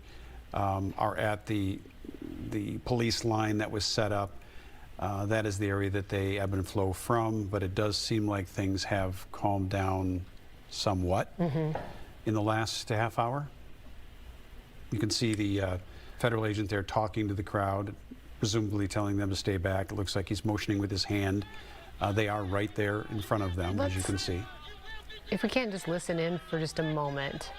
are at the police line that was set up. That is the area that they ebb and flow from, but it does seem like things have calmed down somewhat in the last half hour. You can see the federal agent there talking to the crowd, presumably telling them to stay back. It looks like he's motioning with his hand. They are right there in front of them, as you can see. If we can't just listen in for just a moment.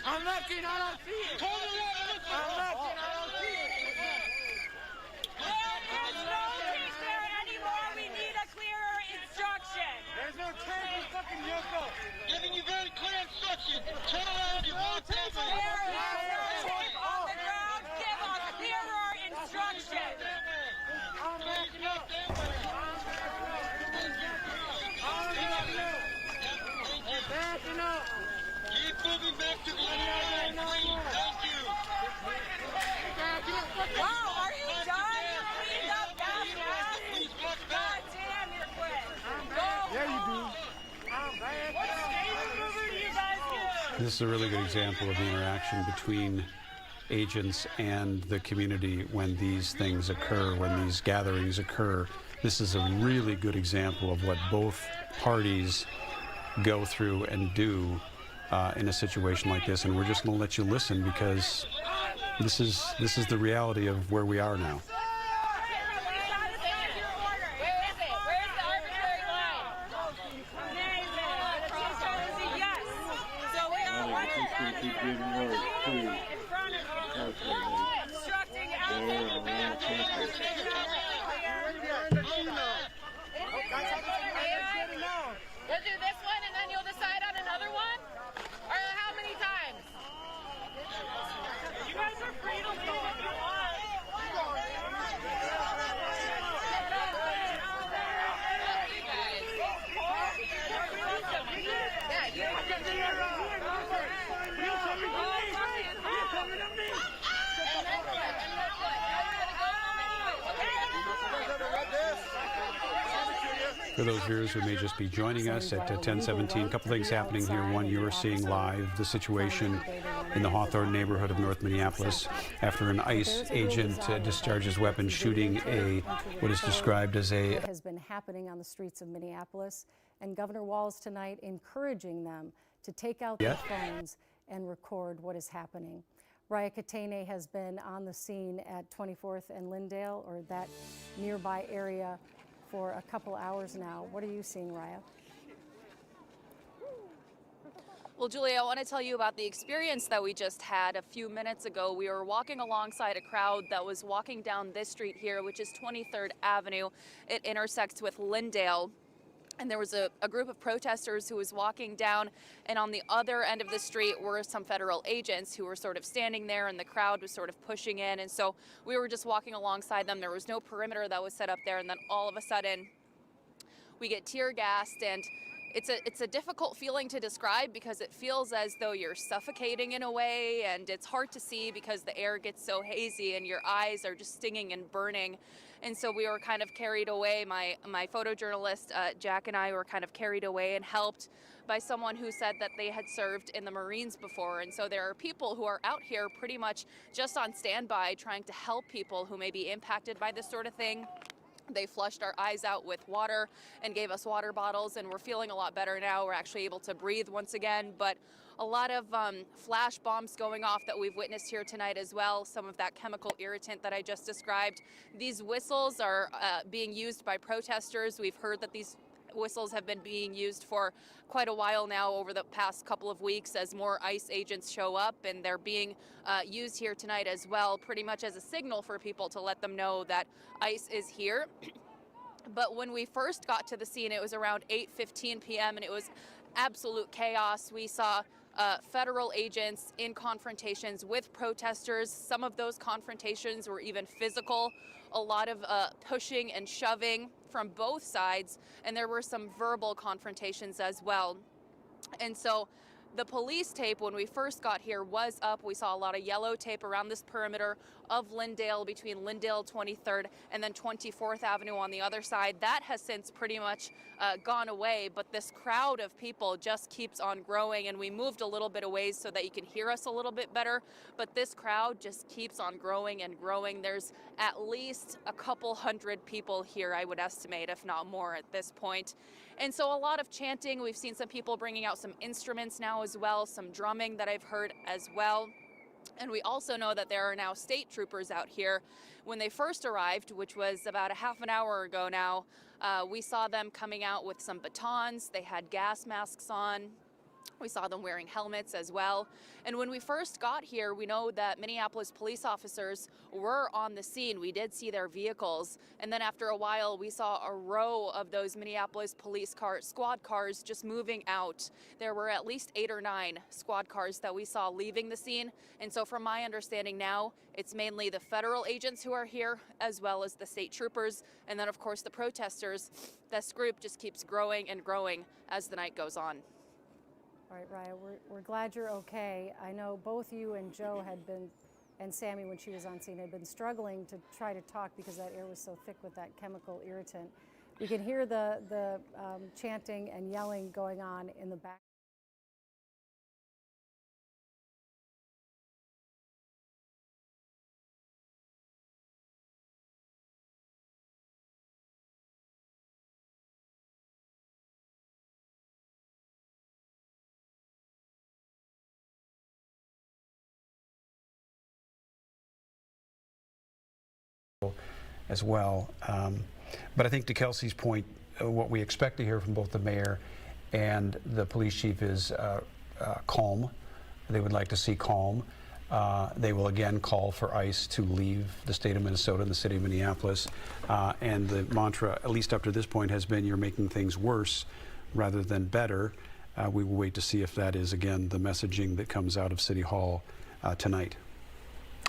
I'm looking, I don't see it. I'm looking, I don't see it. There's no change there anymore. We need a clearer instruction. There's no change, fucking Yoko. Giving you very clear instructions. Turn around, you won't take it. There is no tape on the ground. Give a clearer instruction. I'm backing up. Backing up. Keep moving back to the line. Thank you. Wow, are you done? You cleaned up that fast? God damn, you're quick. Yeah, you do. What state maneuver do you guys do? This is a really good example of the interaction between agents and the community when these things occur, when these gatherings occur. This is a really good example of what both parties go through and do in a situation like this, and we're just going to let you listen because this is the reality of where we are now. We'll do this one and then you'll decide on another one? Or how many times? You guys are free to leave if you want. For those viewers who may just be joining us at 10:17, a couple things happening here. One, you are seeing live the situation in the Hawthorne neighborhood of North Minneapolis after an ICE agent discharges weapon shooting what is described as a... What has been happening on the streets of Minneapolis, and Governor Walz tonight encouraging them to take out their phones and record what is happening. Raya Katene has been on the scene at 24th and Lyndale, or that nearby area, for a couple hours now. What are you seeing, Raya? Well, Julie, I want to tell you about the experience that we just had a few minutes ago. We were walking alongside a crowd that was walking down this street here, which is 23rd Avenue. It intersects with Lyndale. And there was a group of protesters who was walking down, and on the other end of the street were some federal agents who were sort of standing there, and the crowd was sort of pushing in. And so we were just walking alongside them. There was no perimeter that was set up there, and then all of a sudden we get tear gassed, and it's a difficult feeling to describe because it feels as though you're suffocating in a way, and it's hard to see because the air gets so hazy and your eyes are just stinging and burning. And so we were kind of carried away. My photojournalist, Jack, and I were kind of carried away and helped by someone who said that they had served in the Marines before. And so there are people who are out here pretty much just on standby trying to help people who may be impacted by this sort of thing. They flushed our eyes out with water and gave us water bottles, and we're feeling a lot better now. We're actually able to breathe once again, but a lot of flash bombs going off that we've witnessed here tonight as well, some of that chemical irritant that I just described. These whistles are being used by protesters. We've heard that these whistles have been being used for quite a while now over the past couple of weeks as more ICE agents show up, and they're being used here tonight as well, pretty much as a signal for people to let them know that ICE is here. But when we first got to the scene, it was around 8:15 p.m. and it was absolute chaos. We saw federal agents in confrontations with protesters. Some of those confrontations were even physical, a lot of pushing and shoving from both sides, and there were some verbal confrontations as well. And so the police tape when we first got here was up. We saw a lot of yellow tape around this perimeter of Lyndale, between Lyndale 23rd and then 24th Avenue on the other side. That has since pretty much gone away, but this crowd of people just keeps on growing, and we moved a little bit away so that you can hear us a little bit better, but this crowd just keeps on growing and growing. There's at least a couple hundred people here, I would estimate, if not more at this point. And so a lot of chanting. We've seen some people bringing out some instruments now as well, some drumming that I've heard as well. And we also know that there are now state troopers out here. When they first arrived, which was about a half an hour ago now, we saw them coming out with some batons. They had gas masks on. We saw them wearing helmets as well. And when we first got here, we know that Minneapolis police officers were on the scene. We did see their vehicles. And then after a while, we saw a row of those Minneapolis police squad cars just moving out. There were at least 8 or 9 squad cars that we saw leaving the scene. And so from my understanding now, it's mainly the federal agents who are here, as well as the state troopers. And then of course the protesters. This group just keeps growing and growing as the night goes on. All right, Raya, we're glad you're okay. I know both you and Joe had been, and Sammy when she was on scene, had been struggling to try to talk because that air was so thick with that chemical irritant. You can hear the chanting and yelling going on in the back. As well. But I think to Kelsey's point, what we expect to hear from both the mayor and the police chief is calm. They would like to see calm. They will again call for ICE to leave the state of Minnesota and the city of Minneapolis. And the mantra, at least up to this point, has been you're making things worse rather than better. We will wait to see if that is, again, the messaging that comes out of City Hall tonight.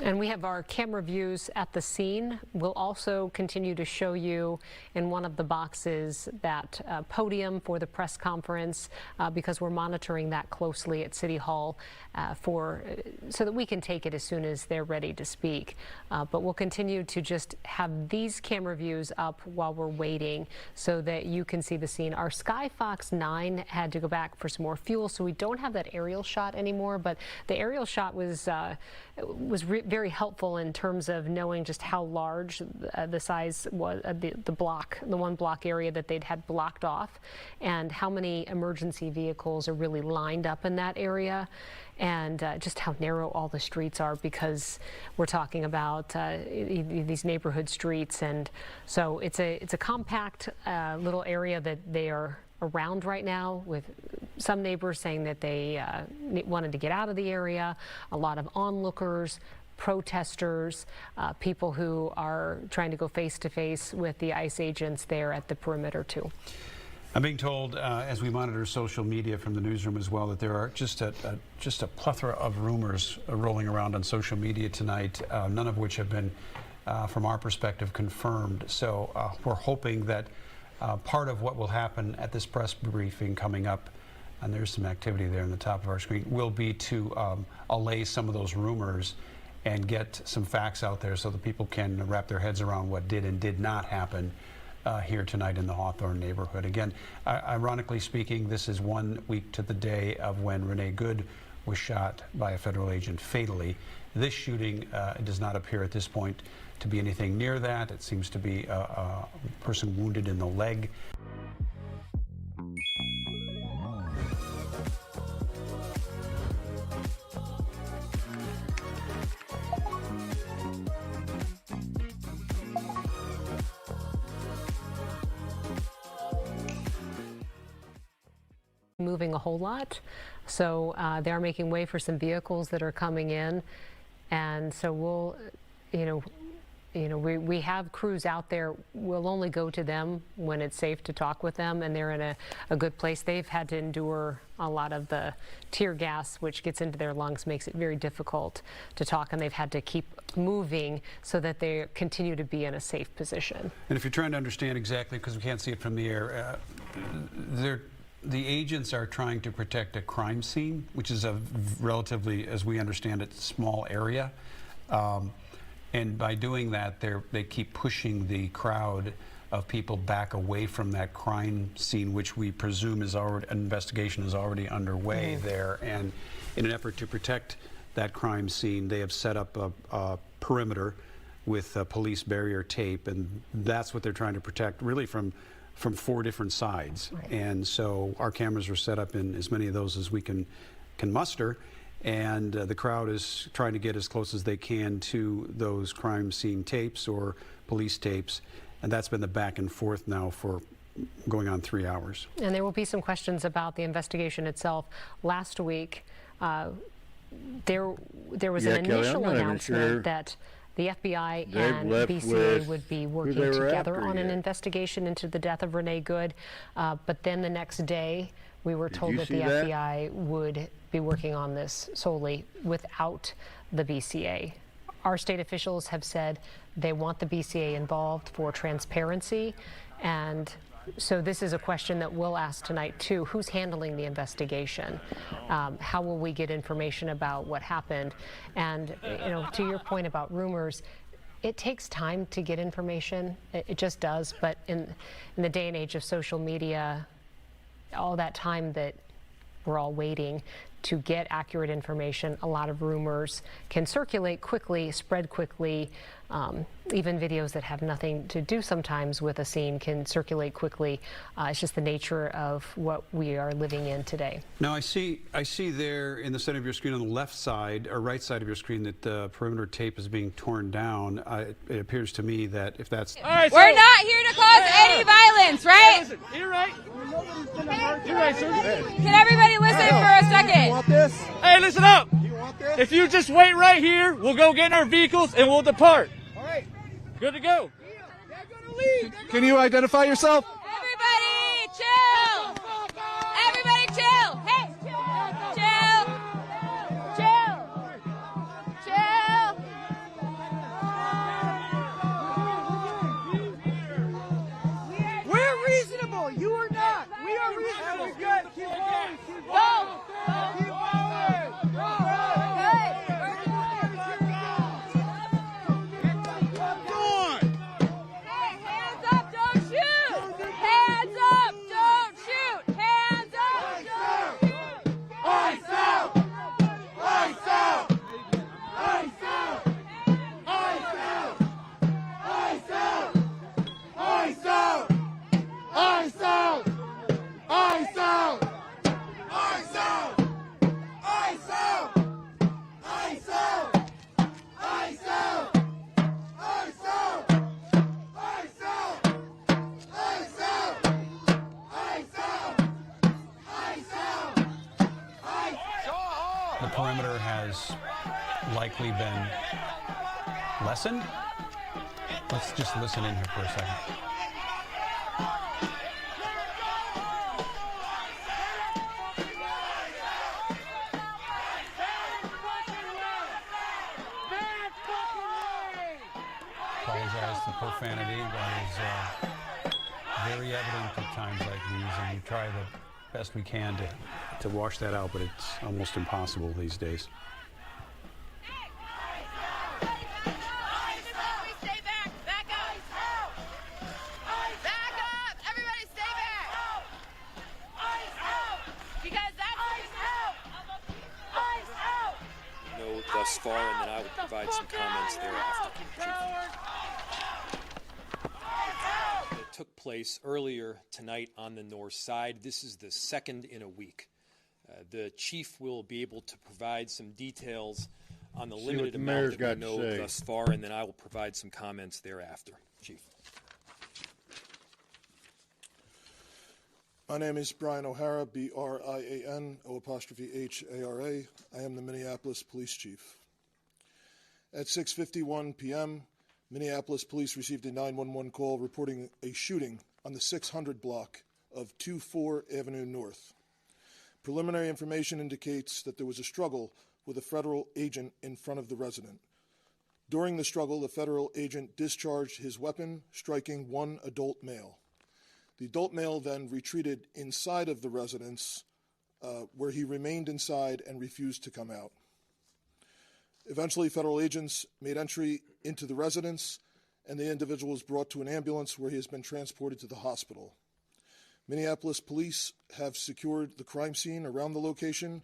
And we have our camera views at the scene. We'll also continue to show you in one of the boxes that podium for the press conference because we're monitoring that closely at City Hall so that we can take it as soon as they're ready to speak. But we'll continue to just have these camera views up while we're waiting so that you can see the scene. Our Skyfox 9 had to go back for some more fuel, so we don't have that aerial shot anymore, but the aerial shot was very helpful in terms of knowing just how large the size was, the one block area that they'd had blocked off, and how many emergency vehicles are really lined up in that area, and just how narrow all the streets are, because we're talking about these neighborhood streets. And so it's a compact little area that they are around right now, with some neighbors saying that they wanted to get out of the area, a lot of onlookers, protesters, people who are trying to go face to face with the ICE agents there at the perimeter too. I'm being told, as we monitor social media from the newsroom as well, that there are just a plethora of rumors rolling around on social media tonight, none of which have been, from our perspective, confirmed. So we're hoping that part of what will happen at this press briefing coming up, and there's some activity there on the top of our screen, will be to allay some of those rumors and get some facts out there so that people can wrap their heads around what did and did not happen here tonight in the Hawthorne neighborhood. Again, ironically speaking, this is 1 week to the day of when Renee Good was shot by a federal agent fatally. This shooting does not appear at this point to be anything near that. It seems to be a person wounded in the leg. Moving a whole lot, so they are making way for some vehicles that are coming in, and so we'll, You know, we have crews out there. We'll only go to them when it's safe to talk with them, and they're in a good place. They've had to endure a lot of the tear gas, which gets into their lungs, makes it very difficult to talk, and they've had to keep moving so that they continue to be in a safe position. And if you're trying to understand exactly, because we can't see it from the air, the agents are trying to protect a crime scene, which is a relatively, as we understand it, small area. And by doing that, they keep pushing the crowd of people back away from that crime scene, which we presume is already, an investigation is already underway there. And in an effort to protect that crime scene, they have set up a perimeter with police barrier tape, and that's what they're trying to protect, really from 4 different sides. Right. And so our cameras are set up in as many of those as we can muster. And the crowd is trying to get as close as they can to those crime scene tapes or police tapes. And that's been the back and forth now for going on 3 hours. And there will be some questions about the investigation itself. Last week, there was an initial announcement that the FBI and BCA would be working together on an investigation into the death of Renee Good. But then the next day, we were told that the FBI would be working on this solely without the BCA. Our state officials have said they want the BCA involved for transparency, and so this is a question that we'll ask tonight too. Who's handling the investigation? How will we get information about what happened? And you know, to your point about rumors, it takes time to get information. It just does. But in the day and age of social media, all that time that we're all waiting to get accurate information, a lot of rumors can circulate quickly, spread quickly. Even videos that have nothing to do sometimes with a scene can circulate quickly. It's just the nature of what we are living in today. Now I see there in the center of your screen on the left side or right side of your screen that the perimeter tape is being torn down. It appears to me that if that's... All right, we're not here to cause any violence, right? Listen, you're right. You're right, sir. Can everybody listen for a second? You want this? Hey, listen up. You want this? If you just wait right here, we'll go get in our vehicles and we'll depart. All right. Good to go. Can you identify yourself? Everybody chill. Everybody chill. Hey, chill. Chill. Chill. We're reasonable. You are not. We are reasonable. Keep going. Keep Go. going. The perimeter has likely been lessened. Let's just listen in here for a second. Apologize for profanity. That is very evident at times like these, and we try the best we can to wash that out, but it's almost impossible these days. Thus far, and then I would provide some comments thereafter. It took place earlier tonight on the north side. This is the second in a week. The chief will be able to provide some details on the limited amount that we know thus far, and then I will provide some comments thereafter. Chief. My name is Brian O'Hara, B-R-I-A-N, O''H-A-R-A. I am the Minneapolis Police Chief. At 6:51 p.m., Minneapolis police received a 911 call reporting a shooting on the 600 block of 24 Avenue North. Preliminary information indicates that there was a struggle with a federal agent in front of the resident. During the struggle, the federal agent discharged his weapon, striking one adult male. The adult male then retreated inside of the residence, where he remained inside and refused to come out. Eventually, federal agents made entry into the residence, and the individual was brought to an ambulance where he has been transported to the hospital. Minneapolis police have secured the crime scene around the location,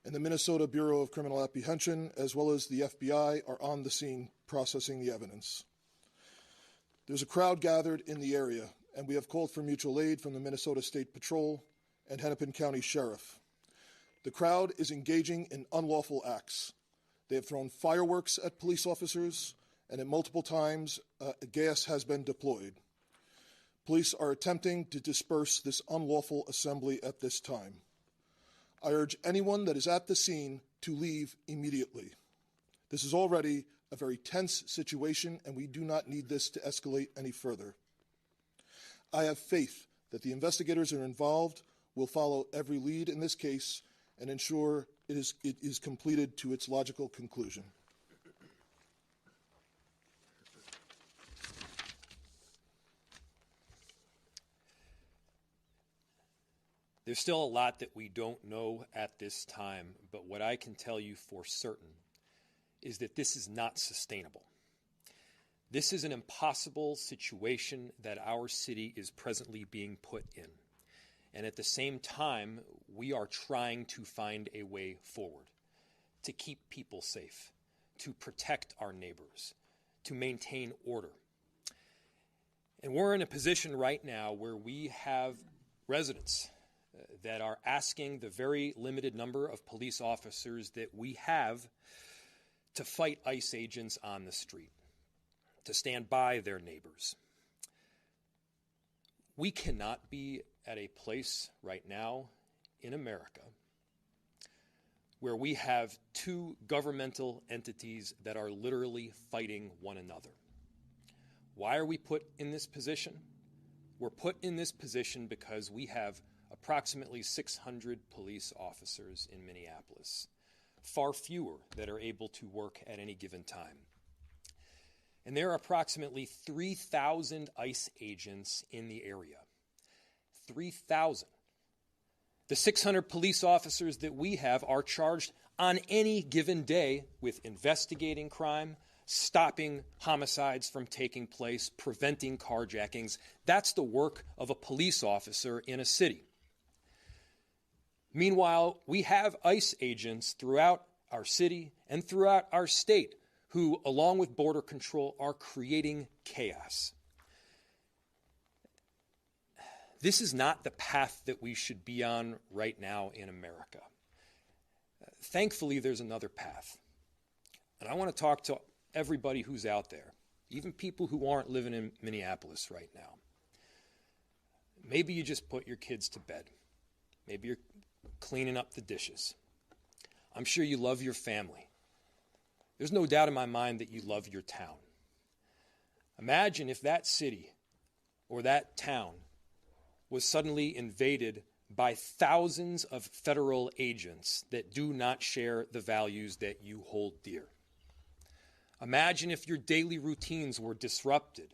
and the Minnesota Bureau of Criminal Apprehension, as well as the FBI, are on the scene processing the evidence. There's a crowd gathered in the area, and we have called for mutual aid from the Minnesota State Patrol and Hennepin County Sheriff. The crowd is engaging in unlawful acts. They have thrown fireworks at police officers, and at multiple times, gas has been deployed. Police are attempting to disperse this unlawful assembly at this time. I urge anyone that is at the scene to leave immediately. This is already a very tense situation, and we do not need this to escalate any further. I have faith that the investigators are involved will follow every lead in this case and ensure it is completed to its logical conclusion. There's still a lot that we don't know at this time, but what I can tell you for certain is that this is not sustainable. This is an impossible situation that our city is presently being put in. And at the same time, we are trying to find a way forward, to keep people safe, to protect our neighbors, to maintain order. And we're in a position right now where we have residents that are asking the very limited number of police officers that we have to fight ICE agents on the street, to stand by their neighbors. We cannot be at a place right now in America where we have two governmental entities that are literally fighting one another. Why are we put in this position? We're put in this position because we have approximately 600 police officers in Minneapolis, far fewer that are able to work at any given time. And there are approximately 3,000 ICE agents in the area. 3,000. The 600 police officers that we have are charged on any given day with investigating crime, stopping homicides from taking place, preventing carjackings. That's the work of a police officer in a city. Meanwhile, we have ICE agents throughout our city and throughout our state who, along with Border Control, are creating chaos. This is not the path that we should be on right now in America. Thankfully, there's another path. And I want to talk to everybody who's out there, even people who aren't living in Minneapolis right now. Maybe you just put your kids to bed. Maybe you're cleaning up the dishes. I'm sure you love your family. There's no doubt in my mind that you love your town. Imagine if that city or that town was suddenly invaded by thousands of federal agents that do not share the values that you hold dear. Imagine if your daily routines were disrupted.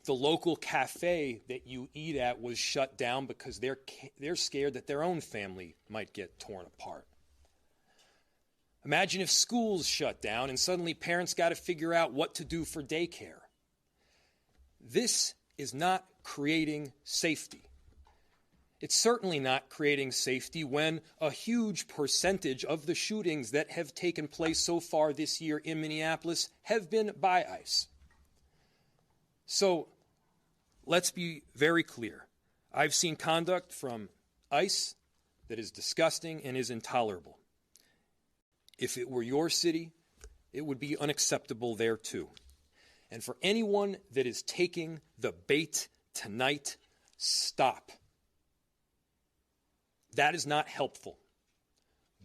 The local cafe that you eat at was shut down because they're scared that their own family might get torn apart. Imagine if schools shut down and suddenly parents got to figure out what to do for daycare. This is not creating safety. It's certainly not creating safety when a huge percentage of the shootings that have taken place so far this year in Minneapolis have been by ICE. So let's be very clear. I've seen conduct from ICE that is disgusting and is intolerable. If it were your city, it would be unacceptable there too. And for anyone that is taking the bait tonight, stop. That is not helpful.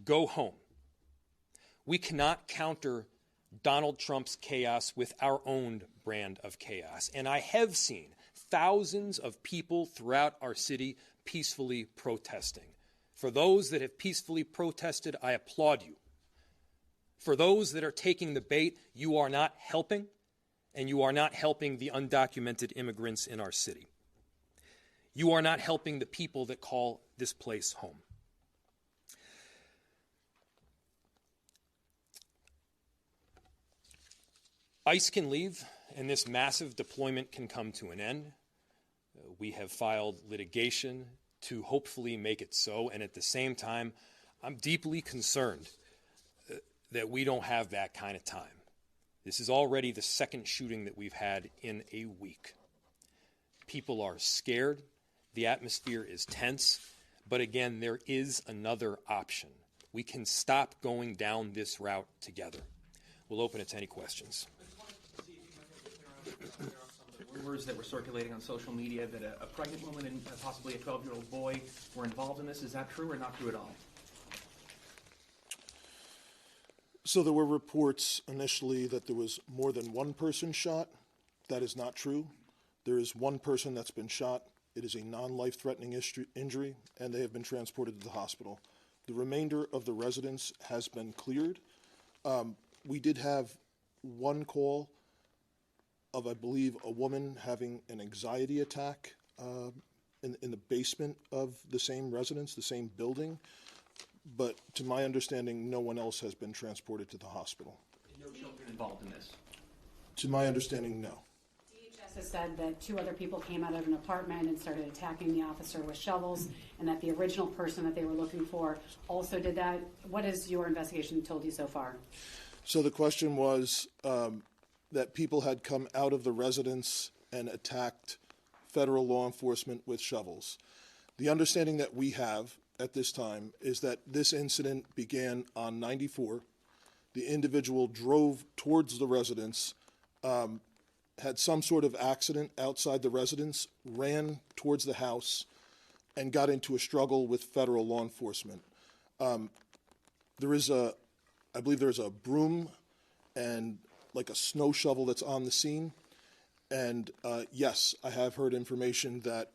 Go home. We cannot counter Donald Trump's chaos with our own brand of chaos. And I have seen thousands of people throughout our city peacefully protesting. For those that have peacefully protested, I applaud you. For those that are taking the bait, you are not helping, and you are not helping the undocumented immigrants in our city. You are not helping the people that call this place home. ICE can leave, and this massive deployment can come to an end. We have filed litigation to hopefully make it so, and at the same time, I'm deeply concerned that we don't have that kind of time. This is already the second shooting that we've had in a week. People are scared. The atmosphere is tense. But again, there is another option. We can stop going down this route together. We'll open it to any questions. Rumors that were circulating on social media that a pregnant woman and possibly a 12-year-old boy were involved in this. Is that true or not true at all? So there were reports initially that there was more than one person shot. That is not true. There is one person that's been shot. It is a non-life-threatening injury, and they have been transported to the hospital. The remainder of the residents has been cleared. We did have one call of, I believe, a woman having an anxiety attack in the basement of the same residence, the same building. But to my understanding, no one else has been transported to the hospital. No children involved in this? To my understanding, no. DHS has said that 2 other people came out of an apartment and started attacking the officer with shovels, and that the original person that they were looking for also did that. What has your investigation told you so far? So the question was that people had come out of the residence and attacked federal law enforcement with shovels. The understanding that we have at this time is that this incident began on 94. The individual drove towards the residence, had some sort of accident outside the residence, ran towards the house, and got into a struggle with federal law enforcement. I believe there's a broom and like a snow shovel that's on the scene. And yes, I have heard information that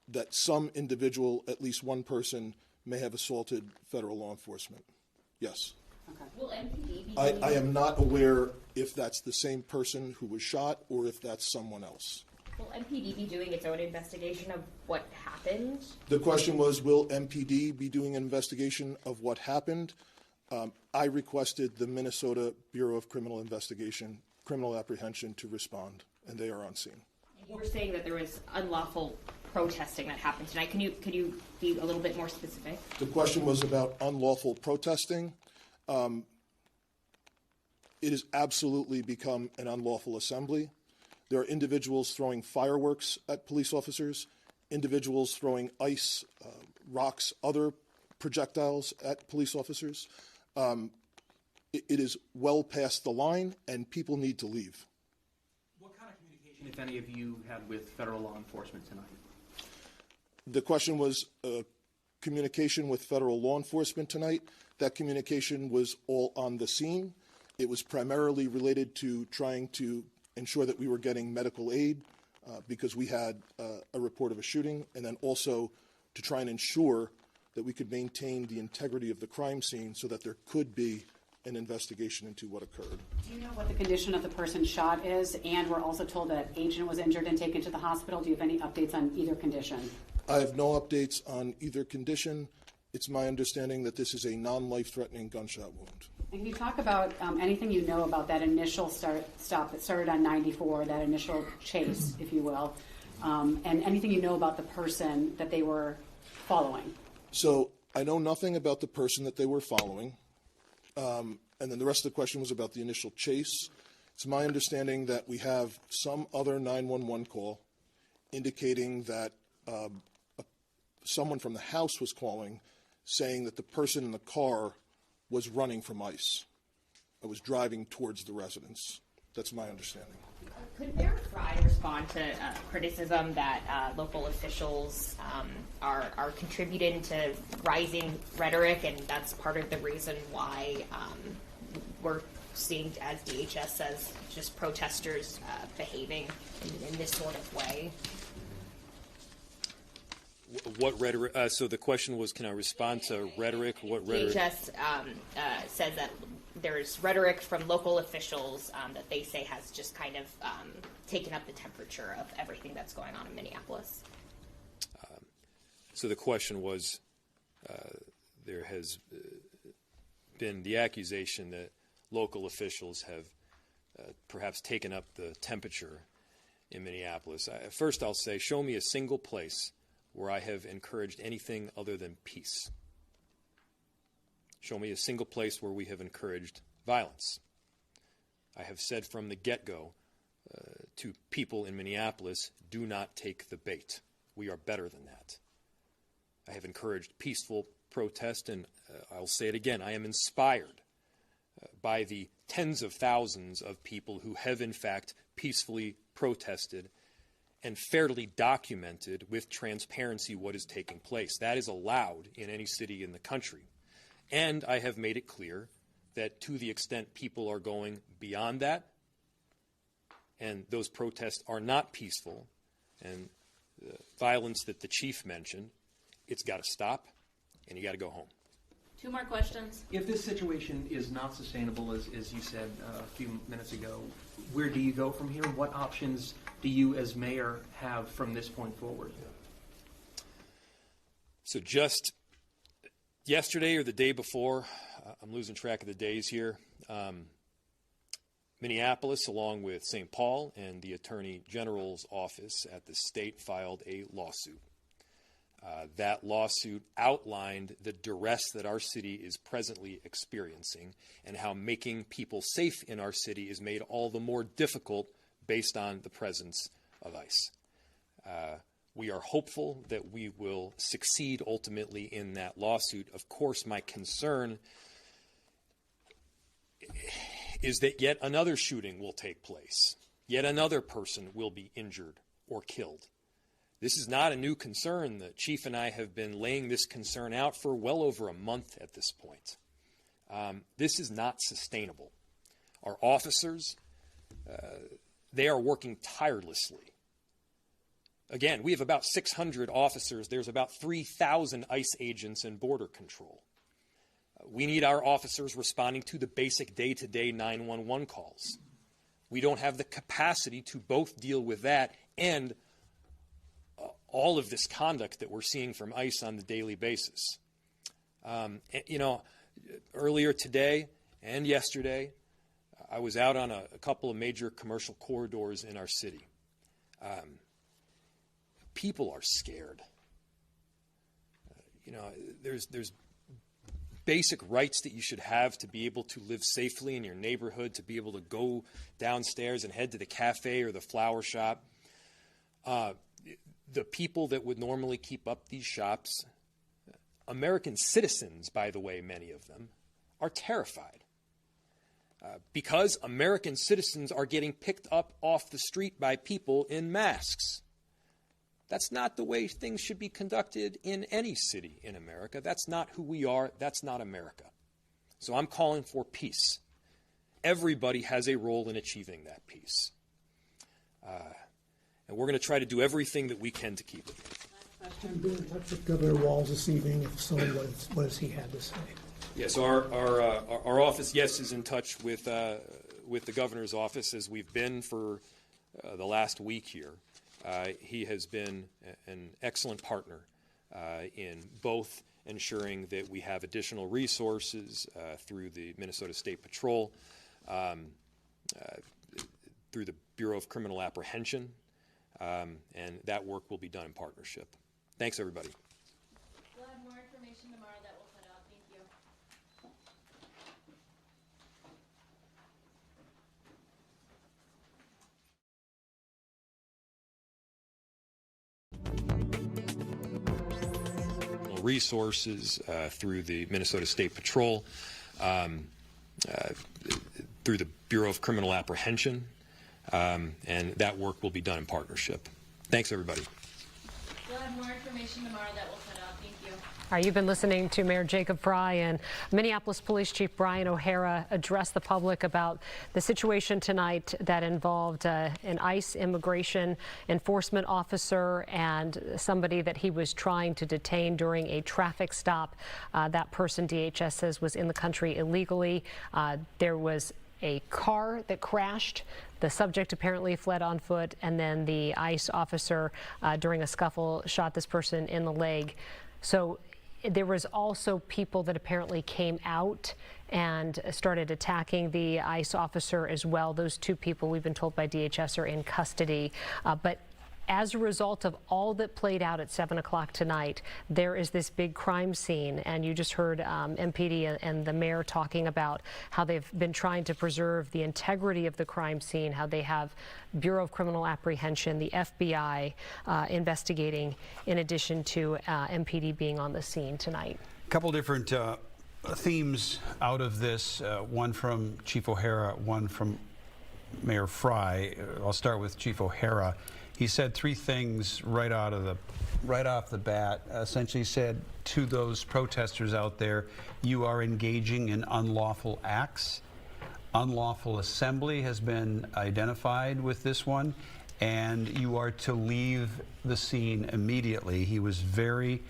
that some individual, at least one person, may have assaulted federal law enforcement. Yes. Okay. Will MPD be I am not aware if that's the same person who was shot or if that's someone else. Will MPD be doing its own investigation of what happened? The question was, will MPD be doing an investigation of what happened? I requested the Minnesota Bureau of Criminal Investigation, Criminal Apprehension to respond, and they are on scene. You were saying that there was unlawful protesting that happened tonight. Could you be a little bit more specific? The question was about unlawful protesting. It has absolutely become an unlawful assembly. There are individuals throwing fireworks at police officers, individuals throwing ice, rocks, other projectiles at police officers. It is well past the line, and people need to leave. What kind of communication, if any, have you had with federal law enforcement tonight? The question was communication with federal law enforcement tonight. That communication was all on the scene. It was primarily related to trying to ensure that we were getting medical aid because we had a report of a shooting, and then also to try and ensure that we could maintain the integrity of the crime scene so that there could be an investigation into what occurred. Do you know what the condition of the person shot is? And we're also told that an agent was injured and taken to the hospital. Do you have any updates on either condition? I have no updates on either condition. It's my understanding that this is a non-life-threatening gunshot wound. And can you talk about anything you know about that initial stop that started on 94, that initial chase, if you will, and anything you know about the person that they were following? So I know nothing about the person that they were following. And then the rest of the question was about the initial chase. It's my understanding that we have some other 911 call indicating that someone from the house was calling, saying that the person in the car was running from ICE. I was driving towards the residence. That's my understanding. Could Mayor Fry respond to criticism that local officials are contributing to rising rhetoric, and that's part of the reason why we're seeing, as DHS says, just protesters behaving in this sort of way? What rhetoric? So the question was, can I respond to rhetoric? What rhetoric? DHS says that there's rhetoric from local officials that they say has just kind of taken up the temperature of everything that's going on in Minneapolis. So the question was, there has been the accusation that local officials have perhaps taken up the temperature in Minneapolis. First, I'll say, show me a single place where I have encouraged anything other than peace. Show me a single place where we have encouraged violence. I have said from the get-go to people in Minneapolis, do not take the bait. We are better than that. I have encouraged peaceful protest, and I'll say it again, I am inspired by the tens of thousands of people who have in fact peacefully protested and fairly documented with transparency what is taking place. That is allowed in any city in the country. And I have made it clear that to the extent people are going beyond that, and those protests are not peaceful, and the violence that the chief mentioned, it's got to stop, and you got to go home. 2 more questions. If this situation is not sustainable, as you said a few minutes ago, where do you go from here? What options do you as mayor have from this point forward? So just yesterday or the day before, I'm losing track of the days here, Minneapolis, along with St. Paul and the Attorney General's office at the state, filed a lawsuit. That lawsuit outlined the duress that our city is presently experiencing and how making people safe in our city is made all the more difficult based on the presence of ICE. We are hopeful that we will succeed ultimately in that lawsuit. Of course, my concern is that yet another shooting will take place. Yet another person will be injured or killed. This is not a new concern. The chief and I have been laying this concern out for well over a month at this point. This is not sustainable. Our officers, they are working tirelessly. Again, we have about 600 officers. There's about 3,000 ICE agents in border control. We need our officers responding to the basic day-to-day 911 calls. We don't have the capacity to both deal with that and all of this conduct that we're seeing from ICE on the daily basis. You know, earlier today and yesterday, I was out on a couple of major commercial corridors in our city. People are scared. You know, there's basic rights that you should have to be able to live safely in your neighborhood, to be able to go downstairs and head to the cafe or the flower shop. The people that would normally keep up these shops, American citizens, by the way, many of them, are terrified. Because American citizens are getting picked up off the street by people in masks. That's not the way things should be conducted in any city in America. That's not who we are. That's not America. So I'm calling for peace. Everybody has a role in achieving that peace. And we're going to try to do everything that we can to keep it. Question, been in touch with Governor Walz this evening. If so, what has he had to say? Yes, our office, yes, is in touch with the governor's office, as we've been for the last week here. He has been an excellent partner in both ensuring that we have additional resources through the Minnesota State Patrol, through the Bureau of Criminal Apprehension, and that work will be done in partnership. Thanks, everybody. We'll have more information tomorrow that we'll put out. Thank you. Resources through the Minnesota State Patrol, through the Bureau of Criminal Apprehension, and that work will be done in partnership. Thanks, everybody. We'll have more information tomorrow that we'll put out. Thank you. All right, you've been listening to Mayor Jacob Fry, and Minneapolis Police Chief Brian O'Hara addressed the public about the situation tonight that involved an ICE immigration enforcement officer and somebody that he was trying to detain during a traffic stop. That person, DHS says, was in the country illegally. There was a car that crashed. The subject apparently fled on foot, and then the ICE officer, during a scuffle, shot this person in the leg. So there was also people that apparently came out and started attacking the ICE officer as well. Those two people, we've been told by DHS, are in custody. But as a result of all that played out at 7 o'clock tonight, there is this big crime scene, and you just heard MPD and the mayor talking about how they've been trying to preserve the integrity of the crime scene, how they have Bureau of Criminal Apprehension, the FBI investigating, in addition to MPD being on the scene tonight. A couple different themes out of this, one from Chief O'Hara, one from Mayor Fry. I'll start with Chief O'Hara. He said three things right off the bat. Essentially, he said to those protesters out there, you are engaging in unlawful acts. Unlawful assembly has been identified with this one, and you are to leave the scene immediately. He was very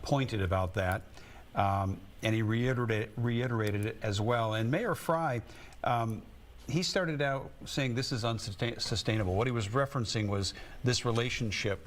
pointed about that, and he reiterated it as well. And Mayor Fry, he started out saying this is unsustainable. What he was referencing was this relationship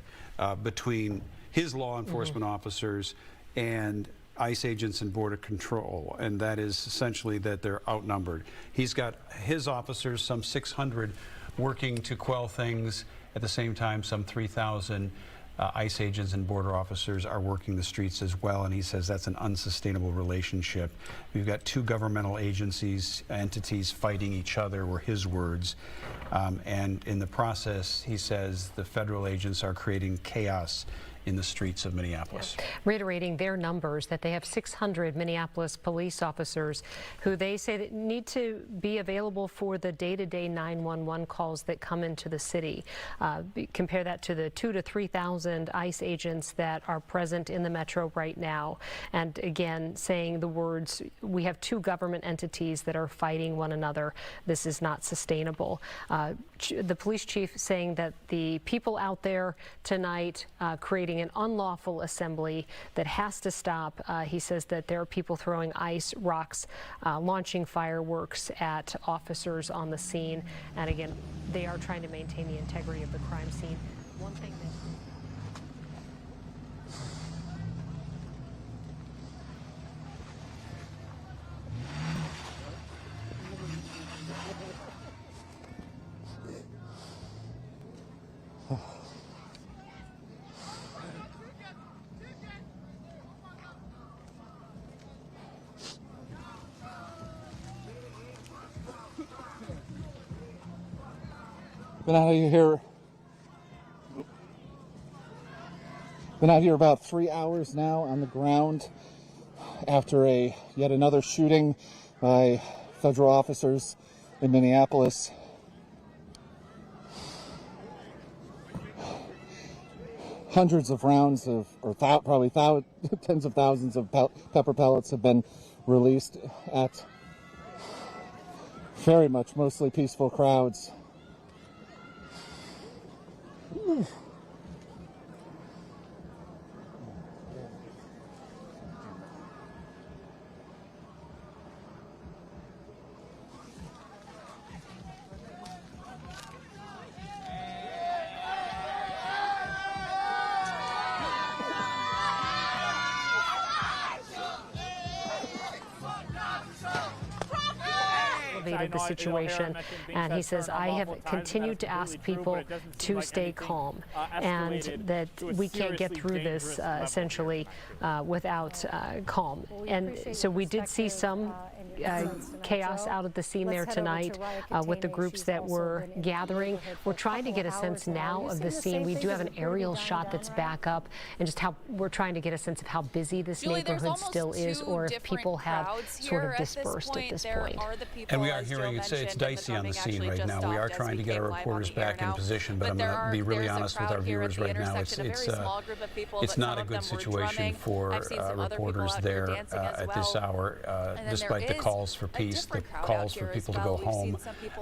between his law enforcement officers and ICE agents and Border Control, and that is essentially that they're outnumbered. He's got his officers, some 600, working to quell things. At the same time, some 3,000 ICE agents and border officers are working the streets as well, and he says that's an unsustainable relationship. We've got two governmental agencies, entities fighting each other, were his words. And in the process, he says the federal agents are creating chaos in the streets of Minneapolis. Yeah. Reiterating their numbers, that they have 600 Minneapolis police officers who they say that need to be available for the day-to-day 911 calls that come into the city. Compare that to the 2,000 to 3,000 ICE agents that are present in the metro right now. And again, saying the words, we have two government entities that are fighting one another. This is not sustainable. The police chief saying that the people out there tonight creating an unlawful assembly that has to stop. He says that there are people throwing ice, rocks, launching fireworks at officers on the scene. And again, they are trying to maintain the integrity of the crime scene. One thing that Been out here about 3 hours now on the ground after yet another shooting by federal officers in Minneapolis. Hundreds of rounds probably tens of thousands of pepper pellets have been released at very much mostly peaceful crowds. The situation, and he says, I have continued to ask people to stay calm, and that we can't get through this essentially without calm. And so we did see some chaos out at the scene there tonight with the groups that were gathering. We're trying to get a sense now of the scene. We do have an aerial shot that's back up, and just how we're trying to get a sense of how busy this neighborhood still is, or if people have sort of dispersed at this point. And we are hearing it's dicey on the scene right now. We are trying to get our reporters back in position, but I'm going to be really honest with our viewers right now. It's not a good situation for reporters there at this hour, despite the calls for peace, the calls for people to go home.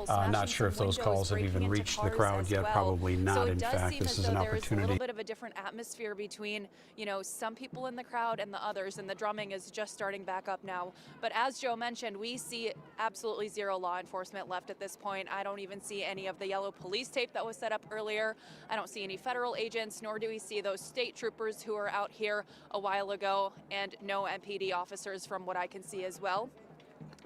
Not sure if those calls have even reached the crowd yet. Probably not. In fact, this is an opportunity. A little bit of a different atmosphere between, you know, some people in the crowd and the others, and the drumming is just starting back up now. But as Joe mentioned, we see absolutely zero law enforcement left at this point. I don't even see any of the yellow police tape that was set up earlier. I don't see any federal agents, nor do we see those state troopers who were out here a while ago, and no MPD officers from what I can see as well.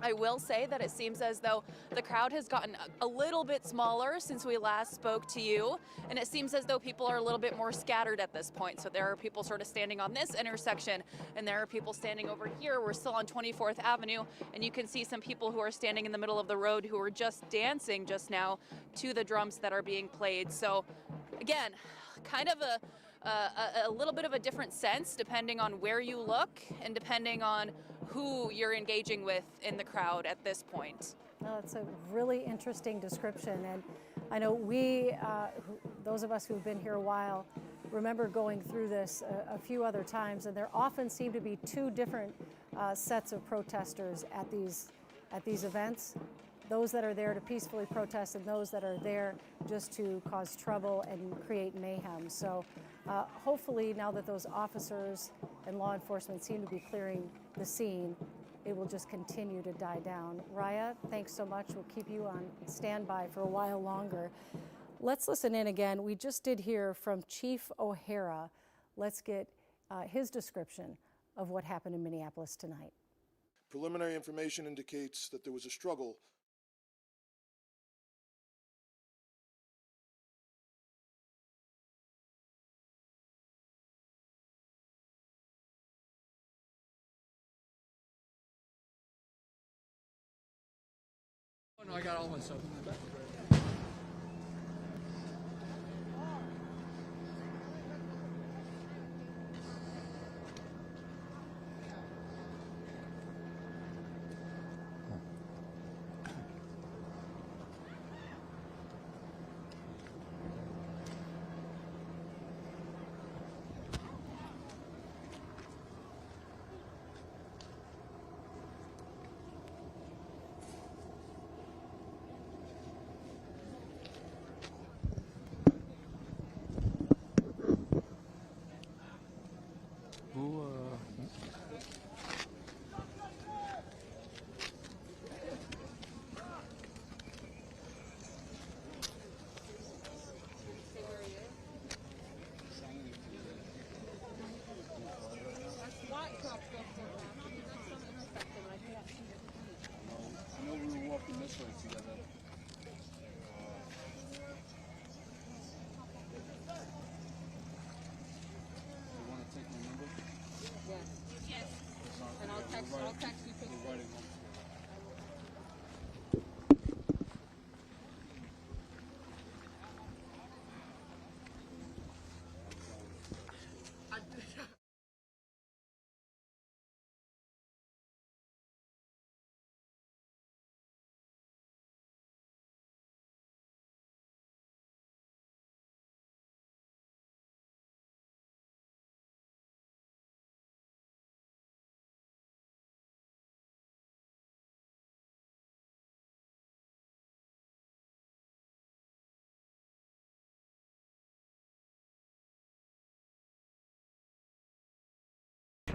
I will say that it seems as though the crowd has gotten a little bit smaller since we last spoke to you, and it seems as though people are a little bit more scattered at this point. So there are people sort of standing on this intersection, and there are people standing over here. We're still on 24th Avenue, and you can see some people who are standing in the middle of the road who are just dancing just now to the drums that are being played. So again, kind of a little bit of a different sense depending on where you look and depending on who you're engaging with in the crowd at this point. No, it's a really interesting description, and I know we, those of us who've been here a while, remember going through this a few other times, and there often seem to be two different sets of protesters at these events. Those that are there to peacefully protest and those that are there just to cause trouble and create mayhem. So hopefully now that those officers and law enforcement seem to be clearing the scene, it will just continue to die down. Raya, thanks so much. We'll keep you on standby for a while longer. Let's listen in again. We just did hear from Chief O'Hara. Let's get his description of what happened in Minneapolis tonight. Preliminary information indicates that there was a struggle No, I got all my stuff in my bag.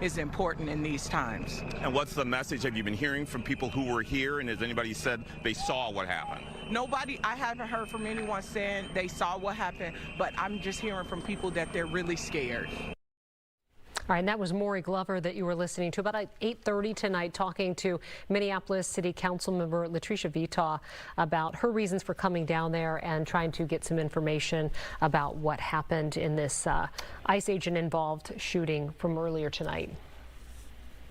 Is important in these times. And what's the message? Have you been hearing from people who were here, and has anybody said they saw what happened? Nobody, I haven't heard from anyone saying they saw what happened, but I'm just hearing from people that they're really scared. All right, and that was Maury Glover that you were listening to. About 8:30 tonight, talking to Minneapolis City Council member Latricia Vitaw about her reasons for coming down there and trying to get some information about what happened in this ICE agent-involved shooting from earlier tonight.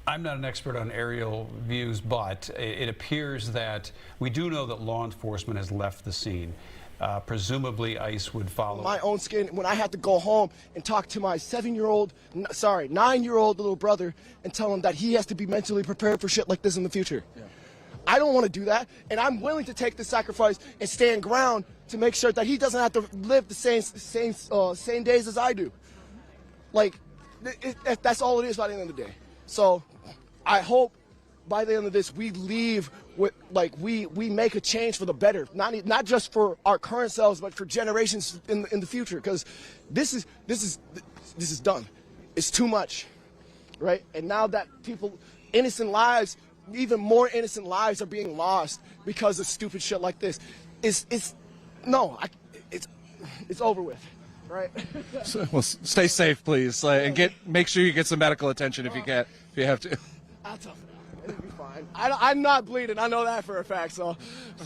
I'm not an expert on aerial views, but it appears that we do know that law enforcement has left the scene. Presumably ICE would follow. My own skin, when I had to go home and talk to my 9-year-old little brother and tell him that he has to be mentally prepared for shit like this in the future. Yeah. I don't want to do that, and I'm willing to take the sacrifice and stand ground to make sure that he doesn't have to live the same days as I do. Like, that's all it is by the end of the day. So I hope by the end of this we leave with, like, we make a change for the better, not just for our current selves, but for generations in the future, because this is done. It's too much, right? And now that innocent lives, even more innocent lives are being lost because of stupid shit like this. It's over with, right? Well, stay safe, please, and make sure you get some medical attention if you have to. I'll tough it out. It'll be fine. I'm not bleeding. I know that for a fact. So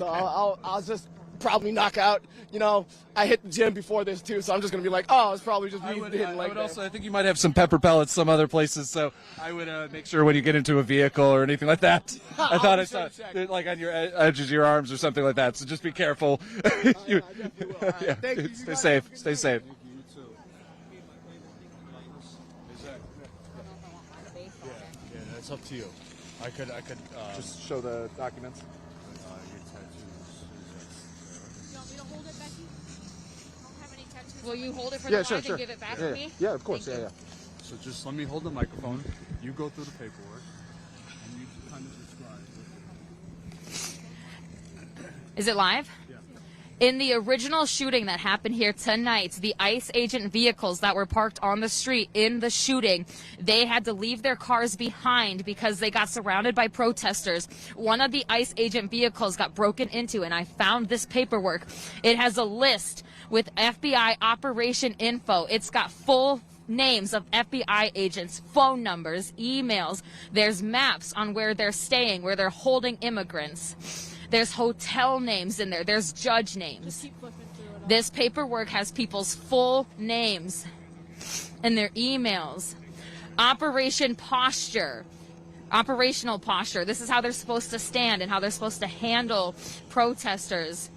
I'll just probably knock out. You know, I hit the gym before this too, so I'm just gonna be like, oh, it's probably just me hitting like that. I think you might have some pepper pellets some other places, so I would make sure when you get into a vehicle or anything like that. I thought I saw like on your edges of your arms or something like that. So just be careful. I definitely will. All right. Thank you. Stay safe. Stay safe. Yeah, that's up to you. I could just show the documents. Will you hold it for Yeah, the sure, live sure. and give it back Yeah, to me? yeah, of course. Thank you. So just let me hold the microphone. You go through the paperwork, and you kind of describe. Is it live? Yeah. In the original shooting that happened here tonight, the ICE agent vehicles that were parked on the street in the shooting, they had to leave their cars behind because they got surrounded by protesters. One of the ICE agent vehicles got broken into, and I found this paperwork. It has a list with FBI operation info. It's got full names of FBI agents, phone numbers, emails. There's maps on where they're staying, where they're holding immigrants. There's hotel names in there. There's judge names. This paperwork has people's full names and their emails. Operational posture. This is how they're supposed to stand and how they're supposed to handle protesters.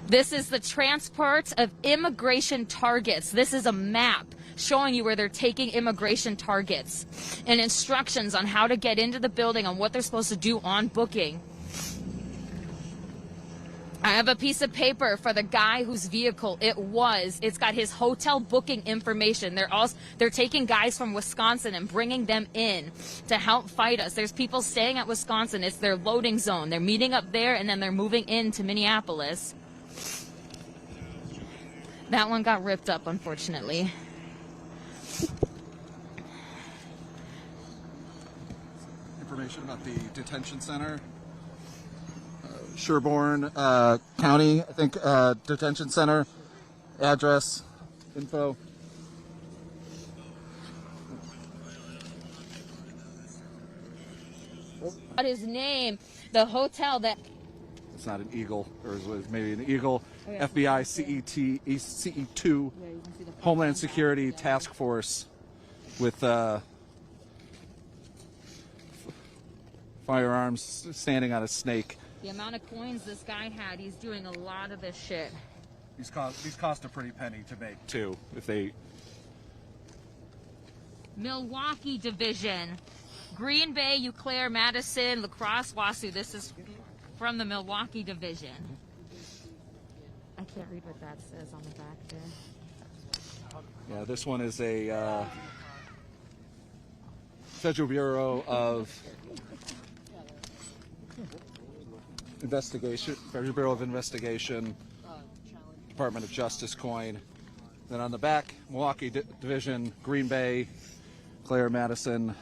This is the transport of immigration targets. This is a map showing you where they're taking immigration targets and instructions on how to get into the building, on what they're supposed to do on booking. I have a piece of paper for the guy whose vehicle it was. It's got his hotel booking information. They're taking guys from Wisconsin and bringing them in to help fight us. There's people staying at Wisconsin. It's their loading zone. They're meeting up there, and then they're moving into Minneapolis. That one got ripped up, unfortunately. Information about the detention center. Sherborne County, I think, detention center, address, info. What his name, the hotel that... It's not an Eagle, or it was maybe an Eagle. Oh, yeah. FBI CE2, Homeland Security Task Force with firearms standing on a snake. The amount of coins this guy had, he's doing a lot of this shit. These cost a pretty penny to make, too, if they... Milwaukee Division. Green Bay, Eau Claire, Madison, La Crosse, Wasu. This is from the Milwaukee Division. I can't read what that says on the back there. Yeah, this one is a Federal Bureau of Investigation, Federal Bureau of Investigation, Department of Justice coin. Then on the back, Milwaukee Division, Green Bay, Claire, Madison,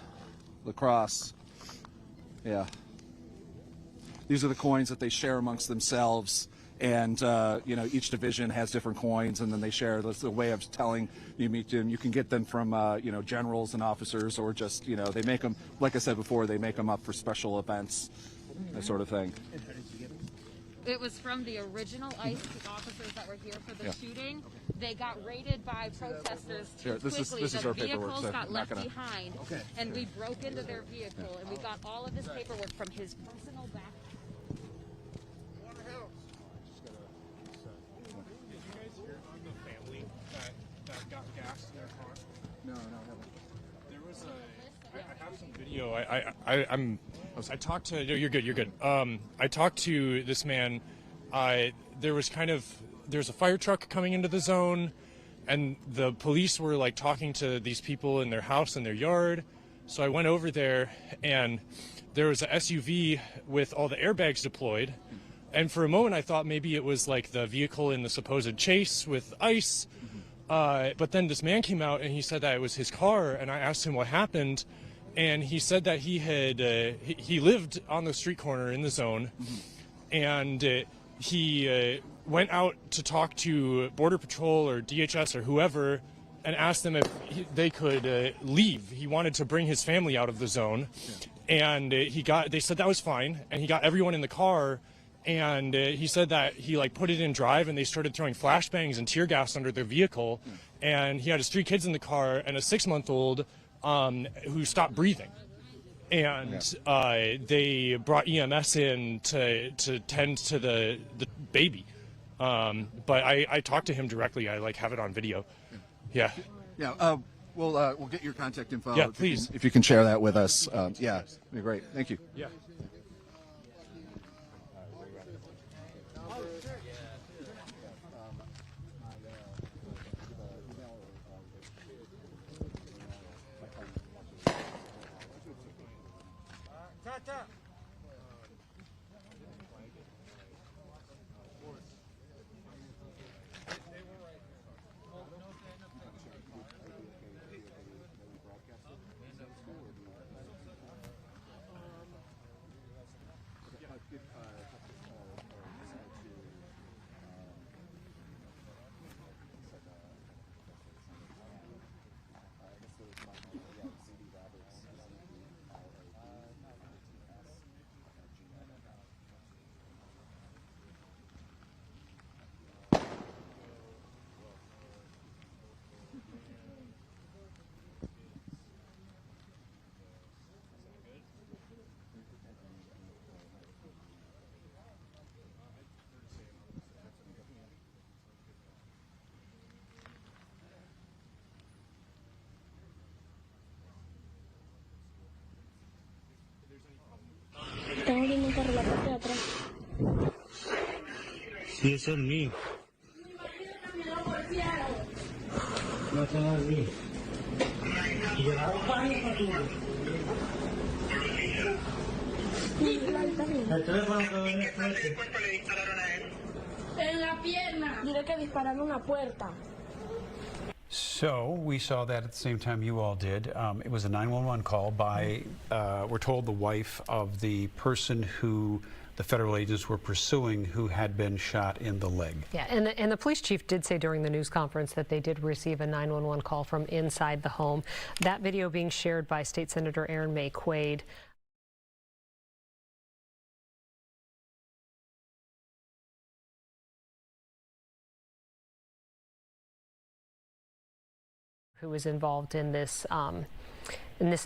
La Crosse. Yeah. These are the coins that they share amongst themselves. And, you know, each division has different coins, and then they share. That's the way of telling you meet them. You can get them from, you know, generals and officers, or just, you know, they make them, like I said before, they make them up for special events, that sort of thing. It was from the original ICE officers that were here for the shooting. They got raided by protesters too quickly. The vehicles got left behind, and we broke into their vehicle, and we got all of his paperwork from his personal back. That got gas in their car? No, I haven't. There was I have some video. I talked to, you're good. I talked to this man. There's a fire truck coming into the zone, and the police were like talking to these people in their house and their yard. So I went over there, and there was a SUV with all the airbags deployed. And for a moment I thought maybe it was like the vehicle in the supposed chase with ICE. But then this man came out and he said that it was his car, and I asked him what happened, and he said that he lived on the street corner in the zone, and he went out to talk to Border Patrol or DHS or whoever and asked them if they could leave. He wanted to bring his family out of the zone, and they said that was fine, and he got everyone in the car. And he said that he put it in drive, and they started throwing flashbangs and tear gas under their vehicle. And he had his 3 kids in the car and a 6-month-old who stopped breathing. And they brought EMS in to tend to the baby. But I talked to him directly. I have it on video. Yeah. Yeah. We'll get your contact info. Yeah, please. If you can share that with us. Yeah, it'd be great. Thank you. Yeah. Tengo que montar la parte de atrás. Sí, ese es mío. No tengo el mío. Y llegaron varios para tu. El teléfono que viene es ese. ¿Cuánto le dispararon a él? En la pierna. Diré que dispararon una puerta. So we saw that at the same time you all did. It was a 911 call by, we're told, the wife of the person who the federal agents were pursuing, who had been shot in the leg. Yeah, and the police chief did say during the news conference that they did receive a 911 call from inside the home. That video being shared by State Senator Erin May Quaid. Who was involved in this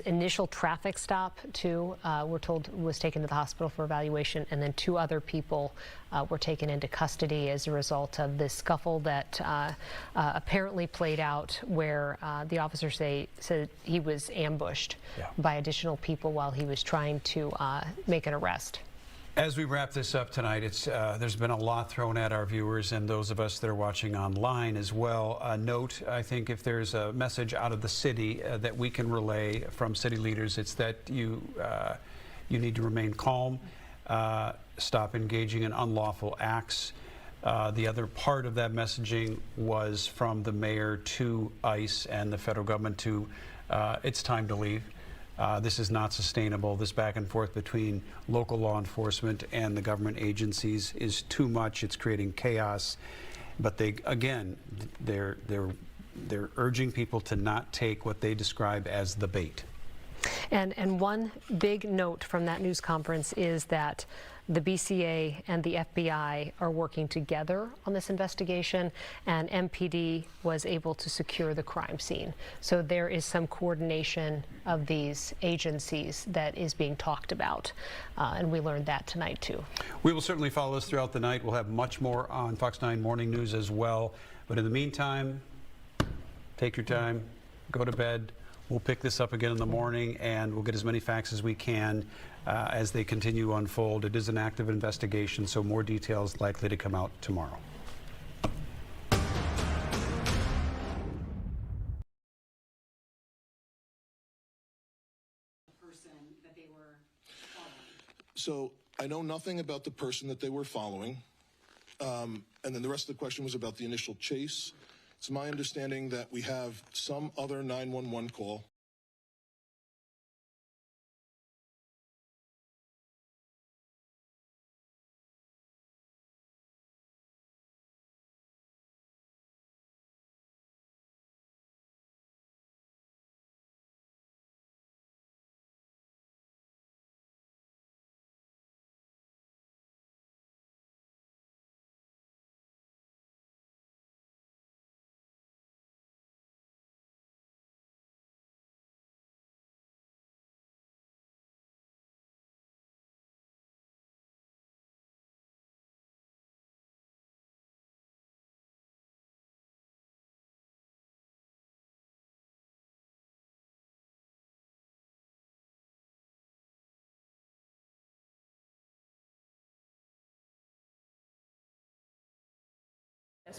initial traffic stop too, we're told was taken to the hospital for evaluation, and then 2 other people were taken into custody as a result of this scuffle that apparently played out where the officers said he was ambushed by additional people while he was trying to make an arrest. As we wrap this up tonight, there's been a lot thrown at our viewers and those of us that are watching online as well. Note, I think, if there's a message out of the city that we can relay from city leaders, it's that you need to remain calm, stop engaging in unlawful acts. The other part of that messaging was from the mayor to ICE and the federal government to it's time to leave. This is not sustainable. This back and forth between local law enforcement and the government agencies is too much. It's creating chaos. But they're urging people to not take what they describe as the bait. And one big note from that news conference is that the BCA and the FBI are working together on this investigation, and MPD was able to secure the crime scene. So there is some coordination of these agencies that is being talked about, and we learned that tonight too. We will certainly follow this throughout the night. We'll have much more on Fox 9 Morning News as well. But in the meantime, take your time, go to bed. We'll pick this up again in the morning, and we'll get as many facts as we can as they continue to unfold. It is an active investigation, so more details likely to come out tomorrow. So I know nothing about the person that they were following. And then the rest of the question was about the initial chase. It's my understanding that we have some other 911 call.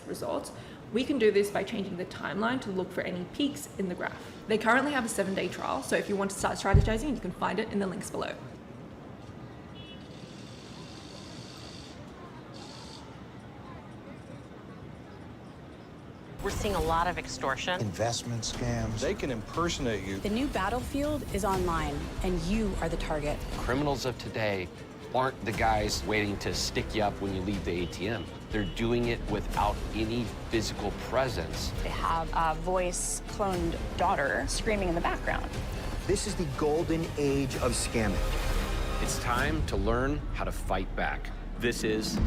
Results. We can do this by changing the timeline to look for any peaks in the graph. They currently have a 7-day trial, so if you want to start strategizing, you can find it in the links below. We're seeing a lot of extortion. Investment scams. They can impersonate you. The new battlefield is online, and you are the target. Criminals of today aren't the guys waiting to stick you up when you leave the ATM. They're doing it without any physical presence. They have a voice-cloned daughter screaming in the background. This is the golden age of scamming. It's time to learn how to fight back. This is